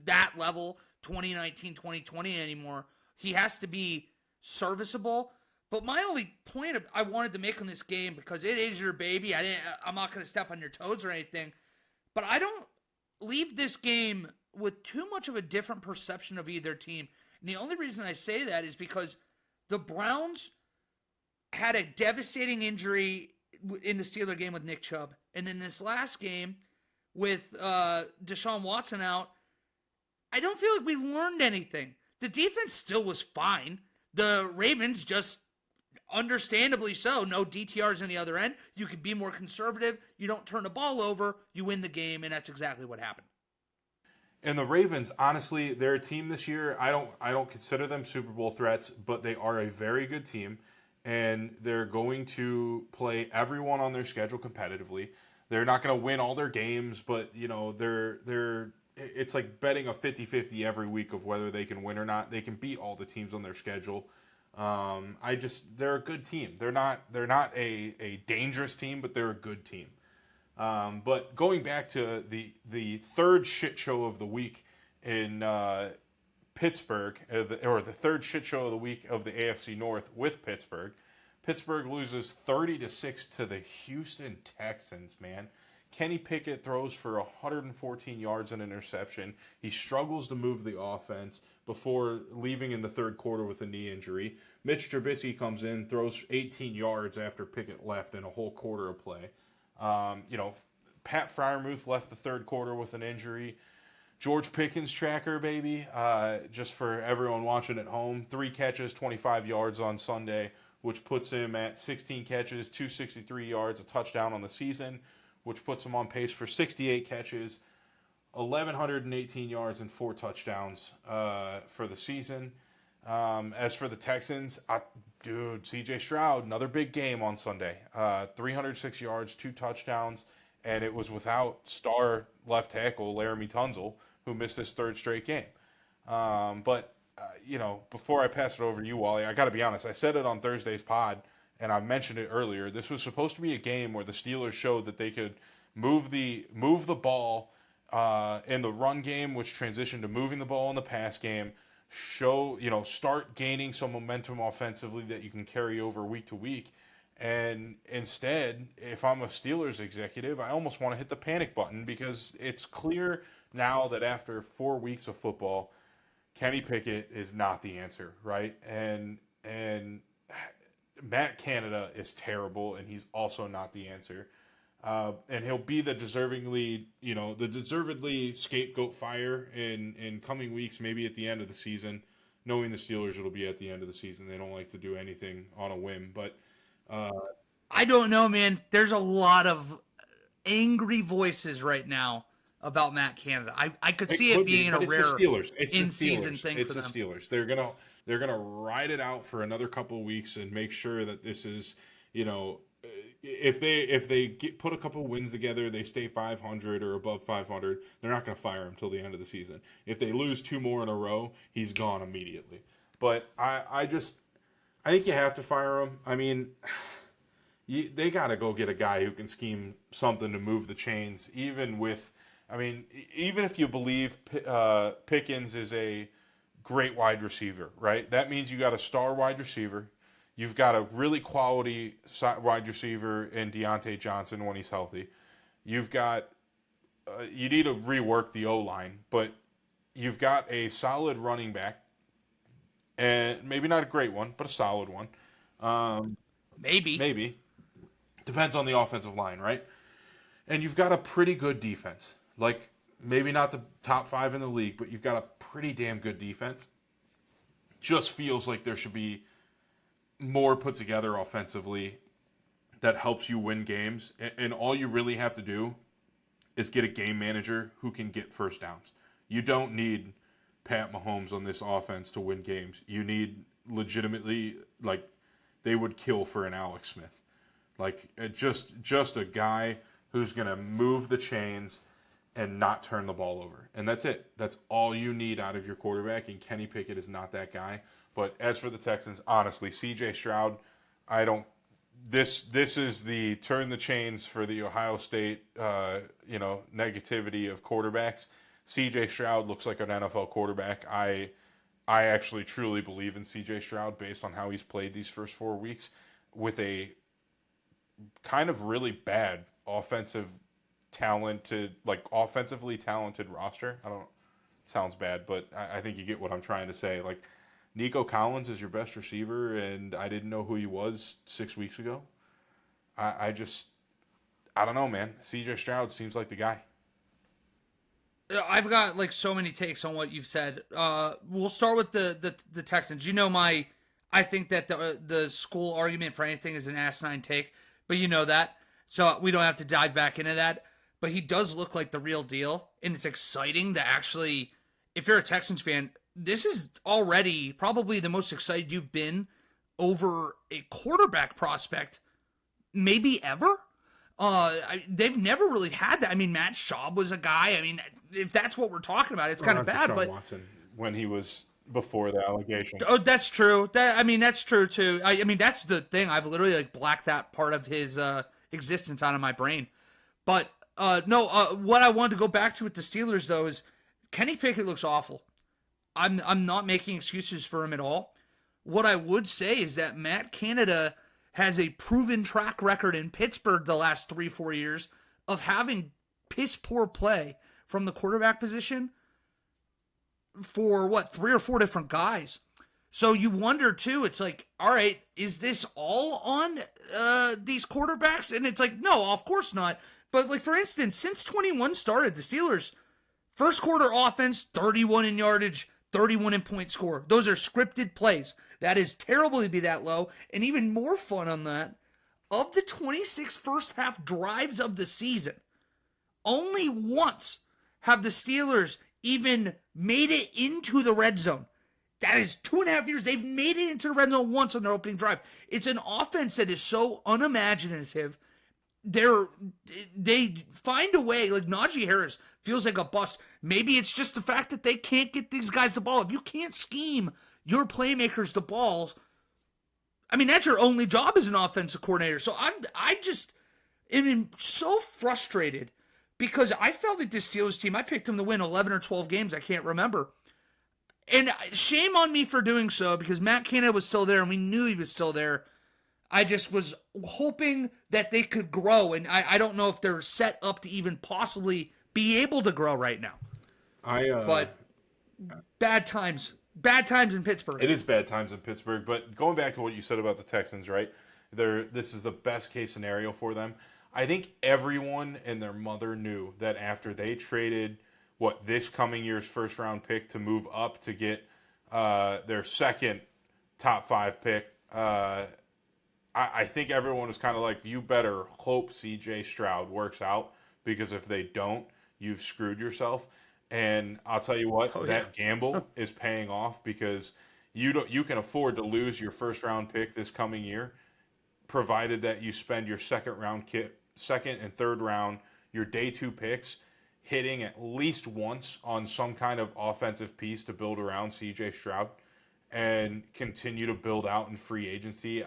that level 2019, 2020 anymore. He has to be serviceable. But my only point I wanted to make on this game, because it is your baby, I'm not going to step on your toes or anything, but I don't leave this game with too much of a different perception of either team. And the only reason I say that is because the Browns had a devastating injury in the Steeler game with Nick Chubb. And in this last game with Deshaun Watson out, I don't feel like we learned anything. The defense still was fine. The Ravens just, understandably so, no DTRs on the other end. You could be more conservative. You don't turn the ball over. You win the game, and that's exactly what happened. And the Ravens, honestly, they're a team this year. I don't consider them Super Bowl threats, but they are a very good team, and they're going to play everyone on their schedule competitively. They're not going to win all their games, but it's like betting a 50-50 every week of whether they can win or not. They can beat all the teams on their schedule. They're a good team. They're not a dangerous team, but they're a good team. But going back to the third shit show of the week in Pittsburgh, or the third shit show of the week of the AFC North with Pittsburgh. Pittsburgh loses 30-6 to the Houston Texans, man. Kenny Pickett throws for 114 yards and an interception. He struggles to move the offense before leaving in the third quarter with a knee injury. Mitch Trubisky comes in, throws 18 yards after Pickett left in a whole quarter of play. Pat Freiermuth left the third quarter with an injury. George Pickens tracker, baby, just for everyone watching at home. 3 catches, 25 yards on Sunday, which puts him at 16 catches, 263 yards, a touchdown on the season, which puts him on pace for 68 catches, 1,118 yards, and 4 touchdowns for the season. As for the Texans, C.J. Stroud, another big game on Sunday. 306 yards, 2 touchdowns, and it was without star left tackle Laramie Tunsil, who missed his 3rd straight game. Before I pass it over to you, Wally, I got to be honest. I said it on Thursday's pod, and I mentioned it earlier. This was supposed to be a game where the Steelers showed that they could move the ball in the run game, which transitioned to moving the ball in the pass game. Start gaining some momentum offensively that you can carry over week to week. And instead, if I'm a Steelers executive, I almost want to hit the panic button, because it's clear now that after 4 weeks of football, Kenny Pickett is not the answer, right? And Matt Canada is terrible, and he's also not the answer. And he'll be the deservedly scapegoat fire in coming weeks, maybe at the end of the season. Knowing the Steelers, it'll be at the end of the season. They don't like to do anything on a whim, but I don't know, man. There's a lot of angry voices right now about Matt Canada. I could see it being a rare in-season thing for them. It's the Steelers. They're gonna ride it out for another couple of weeks and make sure that this is, if they put a couple wins together, they stay 500 or above 500. They're not gonna fire him till the end of the season. If they lose 2 more in a row, he's gone immediately. But I think you have to fire him. I mean, they got to go get a guy who can scheme something to move the chains, even if you believe Pickens is a great wide receiver, right? That means you got a star wide receiver. You've got a really quality wide receiver in Deontay Johnson when he's healthy. You've got you need to rework the O-line, but you've got a solid running back, and maybe not a great one, but a solid one. Maybe. Maybe. Depends on the offensive line, right? And you've got a pretty good defense. Like, maybe not the top 5 in the league, but you've got a pretty damn good defense. Just feels like there should be more put together offensively that helps you win games. And all you really have to do is get a game manager who can get first downs. You don't need Pat Mahomes on this offense to win games. You need legitimately, like, they would kill for an Alex Smith. Like, just a guy who's going to move the chains and not turn the ball over. And that's it. That's all you need out of your quarterback, and Kenny Pickett is not that guy. But as for the Texans, honestly, CJ Stroud, I don't this is the turn the chains for the Ohio State negativity of quarterbacks. CJ Stroud looks like an NFL quarterback. I actually truly believe in CJ Stroud based on how he's played these first 4 weeks with a kind of really bad offensively talented roster. I don't sounds bad, but I think you get what I'm trying to say. Like, Nico Collins is your best receiver, and I didn't know who he was 6 weeks ago. I don't know, man. CJ Stroud seems like the guy. I've got like so many takes on what you've said. We'll start with the Texans. You know I think that the school argument for anything is an asinine take, but you know that, so we don't have to dive back into that. But he does look like the real deal, and it's exciting to actually, if you're a Texans fan, this is already probably the most excited you've been over a quarterback prospect maybe ever. They've never really had that. I mean, Matt Schaub was a guy. I mean, if that's what we're talking about, it's kind of bad. Deshaun But Watson, when he was before the allegation. Oh, that's true. That's true too. I mean, that's the thing. I've literally like blacked that part of his existence out of my brain. But no, what I wanted to go back to with the Steelers though is Kenny Pickett looks awful. I'm not making excuses for him at all. What I would say is that Matt Canada has a proven track record in Pittsburgh the last 3-4 years of having piss poor play from the quarterback position for 3 or 4 different guys. So you wonder too, it's like, all right, is this all on these quarterbacks? And it's like, no, of course not. But like, for instance, since 21 started, the Steelers first quarter offense, 31 in yardage, 31 in point score. Those are scripted plays. That is terrible to be that low. And even more fun on that, of the 26 first half drives of the season, only once have the Steelers even made it into the red zone. That is 2.5 years. They've made it into the red zone once on their opening drive. It's an offense that is so unimaginative. They find a way. Like, Najee Harris feels like a bust. Maybe it's just the fact that they can't get these guys the ball. If you can't scheme your playmakers the balls, I mean, that's your only job as an offensive coordinator. So I just am so frustrated because I felt like this Steelers team, I picked them to win 11 or 12 games. I can't remember. And shame on me for doing so because Matt Canada was still there and we knew he was still there. I just was hoping that they could grow, and I don't know if they're set up to even possibly be able to grow right now. But bad times in Pittsburgh. It is bad times in Pittsburgh, but going back to what you said about the Texans, right? This is the best case scenario for them. I think everyone and their mother knew that after they traded this coming year's first round pick to move up to get their second top 5 pick, I think everyone was kind of like, you better hope CJ Stroud works out, because if they don't, you've screwed yourself. And I'll tell you what, that gamble is paying off, because you can afford to lose your first round pick this coming year, provided that you spend your second and third round, your day 2 picks, hitting at least once on some kind of offensive piece to build around CJ Stroud and continue to build out in free agency.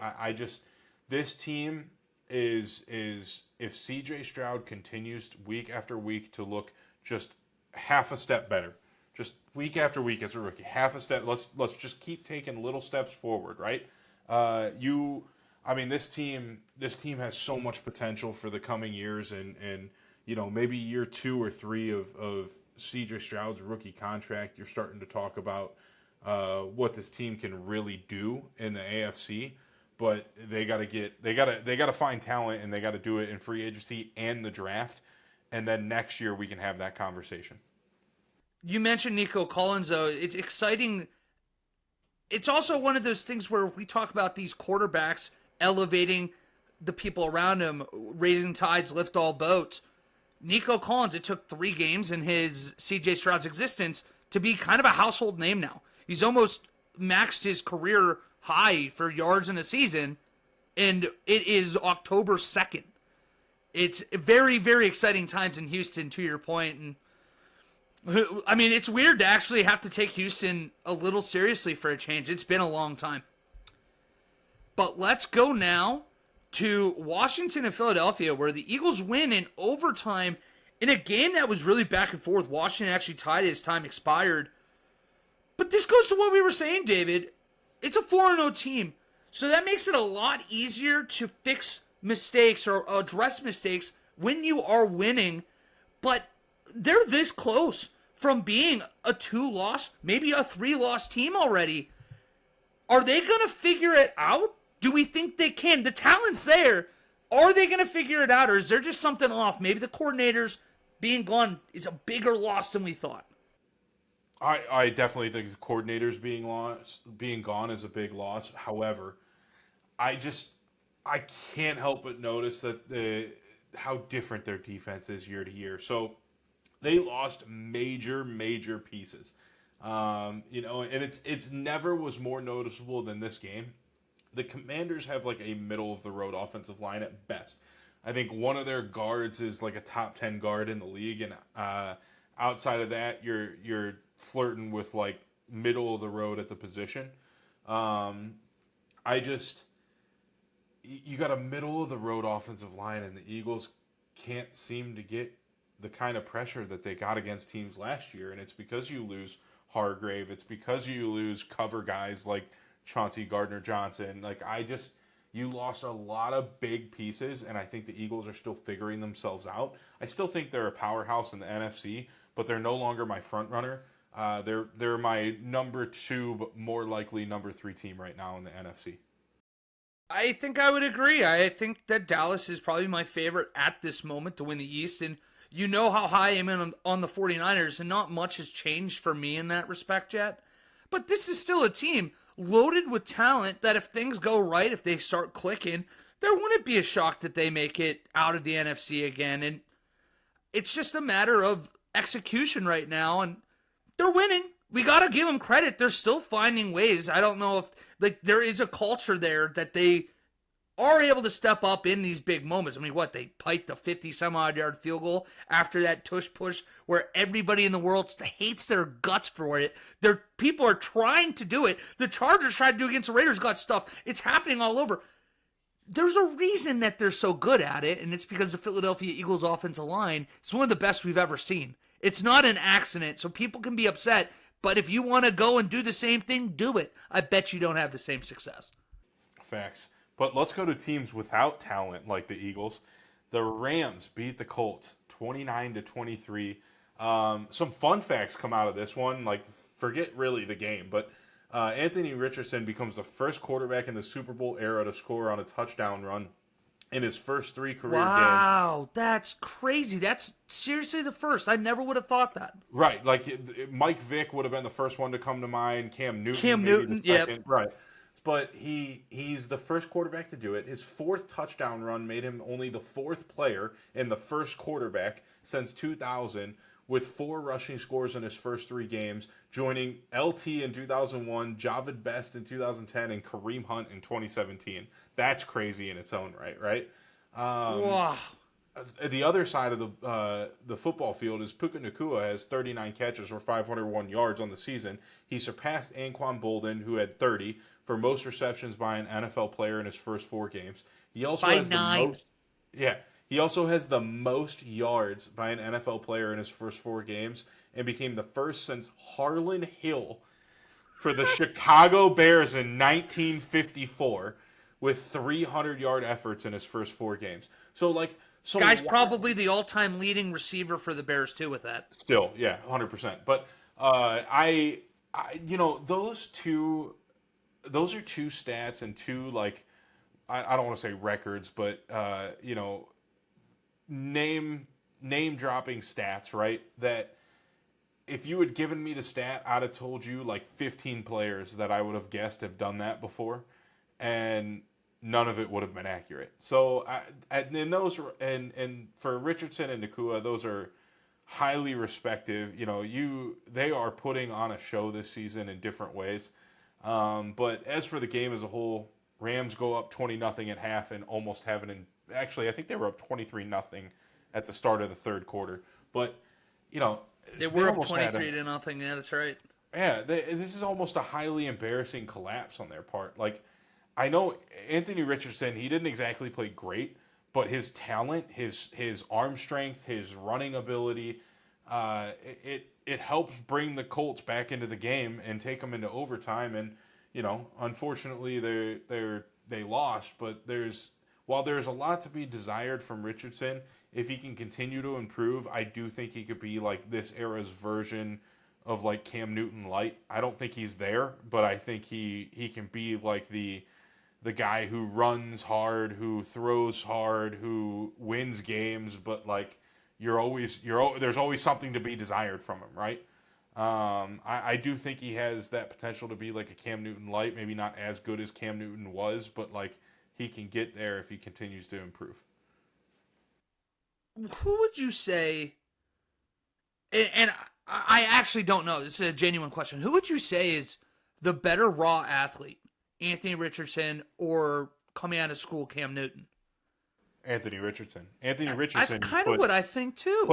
This team is if CJ Stroud continues week after week to look just half a step better, just week after week as a rookie, half a step. Let's just keep taking little steps forward, right? This team has so much potential for the coming years, and maybe year 2 or 3 of CJ Stroud's rookie contract, you're starting to talk about what this team can really do in the AFC. But they gotta find talent, and they gotta do it in free agency and the draft, and then next year we can have that conversation. You mentioned Nico Collins, though. It's exciting. It's also one of those things where we talk about these quarterbacks elevating the people around him, raising tides, lift all boats. Nico Collins, it took 3 games in his CJ Stroud's existence to be kind of a household name now. He's almost maxed his career high for yards in a season, and it is October 2nd. It's very, very exciting times in Houston, to your point. And I mean, it's weird to actually have to take Houston a little seriously for a change. It's been a long time. But let's go now to Washington and Philadelphia, where the Eagles win in overtime in a game that was really back and forth. Washington actually tied as time expired. But this goes to what we were saying, David. It's a 4-0 team. So that makes it a lot easier to fix mistakes or address mistakes when you are winning. But they're this close from being a 2-loss, maybe a 3-loss team already. Are they going to figure it out? Do we think they can? The talent's there. Are they going to figure it out, or is there just something off? Maybe the coordinators being gone is a bigger loss than we thought. I definitely think the coordinators being gone is a big loss. However, I can't help but notice that how different their defense is year to year. So they lost major pieces. And it's never was more noticeable than this game. The Commanders have like a middle of the road offensive line at best. I think one of their guards is like a top 10 guard in the league, and outside of that, you're flirting with like middle of the road at the position. You got a middle of the road offensive line, and the Eagles can't seem to get the kind of pressure that they got against teams last year, and it's because you lose Hargrave. It's because you lose cover guys like Chauncey Gardner-Johnson. You lost a lot of big pieces, and I think the Eagles are still figuring themselves out. I still think they're a powerhouse in the NFC, but they're no longer my front runner. They're my number 2, but more likely number 3 team right now in the NFC. I think I would agree. I think that Dallas is probably my favorite at this moment to win the East, and you know how high I am on the 49ers, and not much has changed for me in that respect yet. But this is still a team loaded with talent that if things go right, if they start clicking, there wouldn't be a shock that they make it out of the NFC again. And it's just a matter of execution right now, and they're winning. We got to give them credit. They're still finding ways. I don't know if there is a culture there that they are able to step up in these big moments. I mean, they piped a 50-some-odd yard field goal after that tush push where everybody in the world hates their guts for it. People are trying to do it. The Chargers tried to do it against the Raiders, got stuff. It's happening all over. There's a reason that they're so good at it, and it's because the Philadelphia Eagles offensive line is one of the best we've ever seen. It's not an accident, so people can be upset, but if you want to go and do the same thing, do it. I bet you don't have the same success. Facts. But let's go to teams without talent like the Eagles. The Rams beat the Colts 29-23. Some fun facts come out of this one. Forget really the game, but Anthony Richardson becomes the first quarterback in the Super Bowl era to score on a touchdown run in his first 3 career games. Wow, that's crazy. That's seriously the first. I never would have thought that. Right, Mike Vick would have been the first one to come to mind. Cam Newton, yep. Right. But he's the first quarterback to do it. His 4th touchdown run made him only the 4th player and the first quarterback since 2000 with 4 rushing scores in his first 3 games, joining LT in 2001, Javid Best in 2010, and Kareem Hunt in 2017. That's crazy in its own right? Wow. The other side of the football field is Puka Nacua has 39 catches for 501 yards on the season. He surpassed Anquan Bolden, who had 30, for most receptions by an NFL player in his first 4 games. He also has the most yards by an NFL player in his first 4 games, and became the first since Harlan Hill for the Chicago Bears in 1954 with 300-yard efforts in his first 4 games. So So Guy's probably the all-time leading receiver for the Bears too with that. still, yeah, 100%. But those are two stats and two like I don't want to say records, but name dropping stats, right? That if you had given me the stat, I'd have told you like 15 players that I would have guessed have done that before, and none of it would have been accurate. So, and for Richardson and Nakua, those are highly respected. They are putting on a show this season in different ways. But as for the game as a whole, Rams go up 20-0 at half and almost have actually, I think they were up 23-0 at the start of the third quarter. But they were up 23-0. Yeah, that's right. Yeah, this is almost a highly embarrassing collapse on their part. Like, I know Anthony Richardson, he didn't exactly play great, but his talent, his arm strength, his running ability, it helps bring the Colts back into the game and take them into overtime. And unfortunately, they lost. But while there's a lot to be desired from Richardson, if he can continue to improve, I do think he could be like this era's version of like Cam Newton light. I don't think he's there, but I think he can be like the guy who runs hard, who throws hard, who wins games, but like there's always something to be desired from him, right? I do think he has that potential to be like a Cam Newton light, maybe not as good as Cam Newton was, but like he can get there if he continues to improve. Who would you say, and I actually don't know, this is a genuine question, who would you say is the better raw athlete, Anthony Richardson or coming out of school Cam Newton? Anthony Richardson. That's kind of what I think too.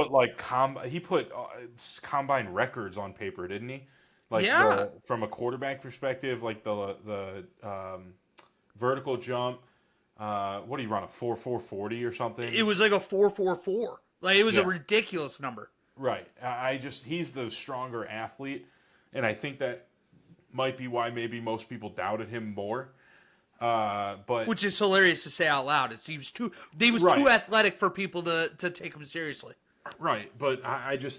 He put combine records on paper, didn't he? Like from a quarterback perspective, like the vertical jump. What do you run, a 4.40 or something? It was like a 4.44. Like it was a ridiculous number. Right. He's the stronger athlete, and I think that might be why maybe most people doubted him more. But which is hilarious to say out loud. He was too athletic for people to take him seriously. Right, but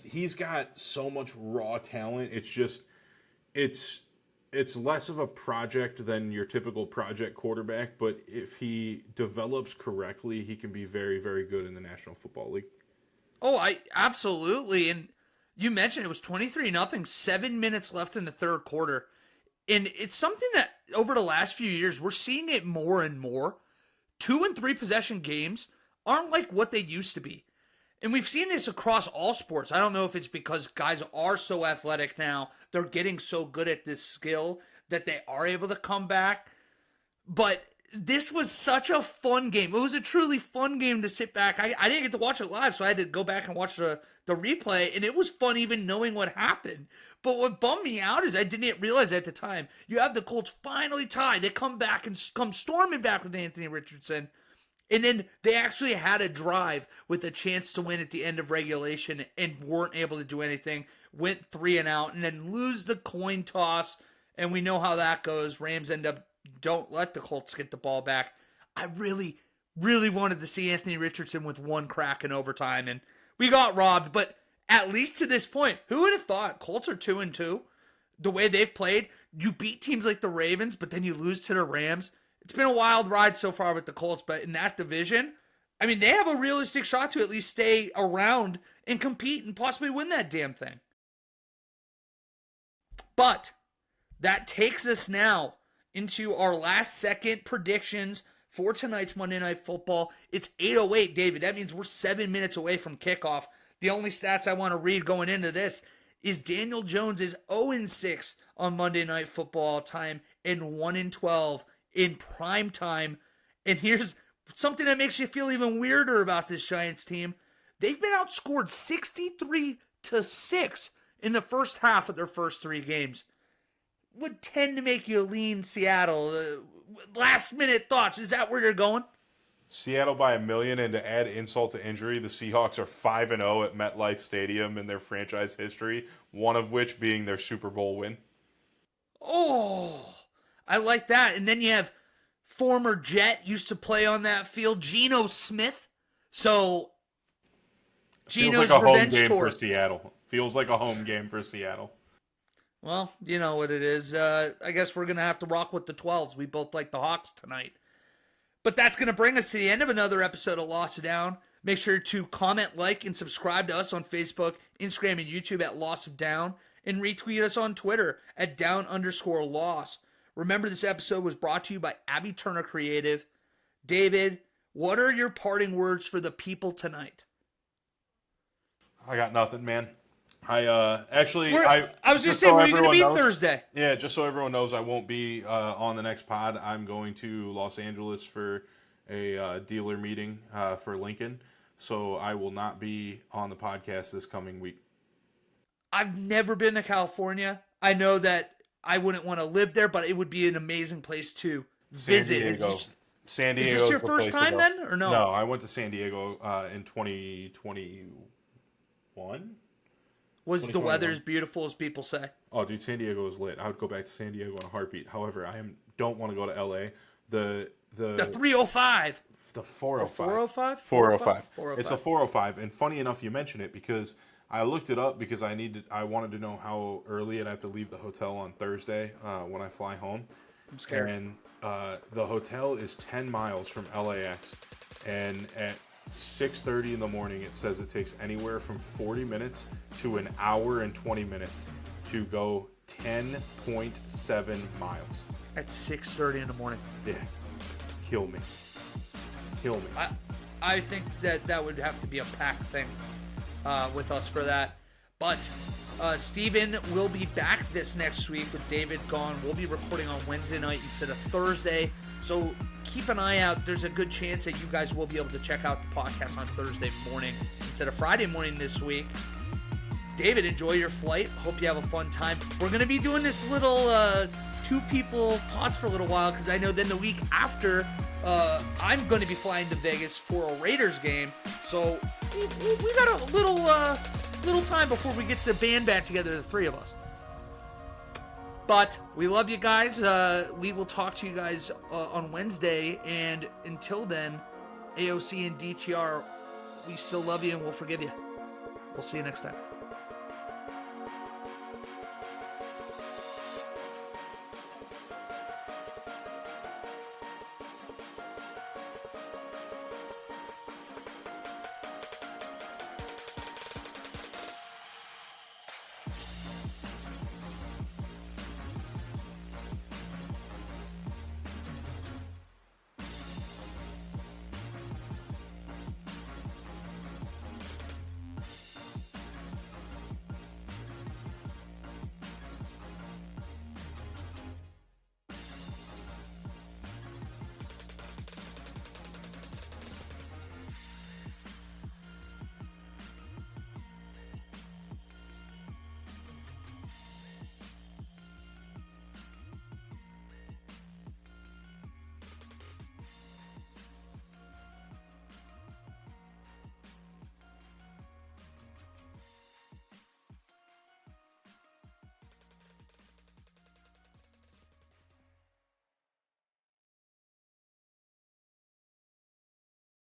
he's got so much raw talent. It's less of a project than your typical project quarterback, but if he develops correctly, he can be very, very good in the National Football League. Oh, absolutely. And you mentioned it was 23-0, 7 minutes left in the third quarter. And it's something that over the last few years, we're seeing it more and more. 2 and 3 possession games aren't like what they used to be. And we've seen this across all sports. I don't know if it's because guys are so athletic now, they're getting so good at this skill that they are able to come back. But this was such a fun game. It was a truly fun game to sit back. I didn't get to watch it live, so I had to go back and watch the replay, and it was fun even knowing what happened. But what bummed me out is I didn't realize at the time, you have the Colts finally tied. They come back and come storming back with Anthony Richardson. And then they actually had a drive with a chance to win at the end of regulation and weren't able to do anything. Went 3 and out and then lose the coin toss. And we know how that goes. Rams don't let the Colts get the ball back. I really, really wanted to see Anthony Richardson with one crack in overtime. And we got robbed. But at least to this point, who would have thought Colts are 2-2? The way they've played, you beat teams like the Ravens, but then you lose to the Rams. It's been a wild ride so far with the Colts, but in that division, I mean, they have a realistic shot to at least stay around and compete and possibly win that damn thing. But that takes us now into our last second predictions for tonight's Monday Night Football. It's 8:08, David. That means we're 7 minutes away from kickoff. The only stats I want to read going into this is Daniel Jones is 0-6 on Monday Night Football time and 1-12 in prime time. And here's something that makes you feel even weirder about this Giants team. They've been outscored 63-6 in the first half of their first 3 games. Would tend to make you lean Seattle. Last minute thoughts. Is that where you're going? Seattle by 1 million, and to add insult to injury, the Seahawks are 5-0 at MetLife Stadium in their franchise history, one of which being their Super Bowl win. Oh, I like that. And then you have former Jet, used to play on that field, Geno Smith, So, Feels Gino's like a home revenge game tour. for Seattle. Feels like a home game for Seattle. Well, you know what it is. I guess we're going to have to rock with the 12s. We both like the Hawks tonight. But that's going to bring us to the end of another episode of Loss of Down. Make sure to comment, like, and subscribe to us on Facebook, Instagram, and YouTube at Loss of Down. And retweet us on Twitter at @down_loss. Remember, this episode was brought to you by Abby Turner Creative. David, what are your parting words for the people tonight? I got nothing, man. I was going to say, where are you going to be Thursday? Yeah, just so everyone knows, I won't be on the next pod. I'm going to Los Angeles for a dealer meeting for Lincoln, so I will not be on the podcast this coming week. I've never been to California. I know that I wouldn't want to live there, but it would be an amazing place to visit. San Diego. Is this your first time then, or no? No, I went to San Diego in 2021. Was the weather as beautiful as people say? Oh, dude, San Diego is lit. I would go back to San Diego in a heartbeat. However, don't want to go to LA. The 305. The 405. 405? 405. It's a 405. And funny enough, you mention it because I looked it up because I wanted to know how early I'd have to leave the hotel on Thursday when I fly home. I'm scared. And the hotel is 10 miles from LAX. And at 6:30 in the morning, it says it takes anywhere from 40 minutes to an hour and 20 minutes to go 10.7 miles. At 6:30 in the morning. Yeah. Kill me. I think that would have to be a packed thing with us for that. But Steven will be back this next week with David gone. We'll be recording on Wednesday night instead of Thursday. So keep an eye out. There's a good chance that you guys will be able to check out the podcast on Thursday morning instead of Friday morning this week. David, enjoy your flight. Hope you have a fun time. We're going to be doing this little two people pods for a little while because I know then the week after I'm going to be flying to Vegas for a Raiders game. So we got a little time before we get the band back together, the three of us. But we love you guys. We will talk to you guys on Wednesday. And until then, AOC and DTR, we still love you and we'll forgive you. We'll see you next time.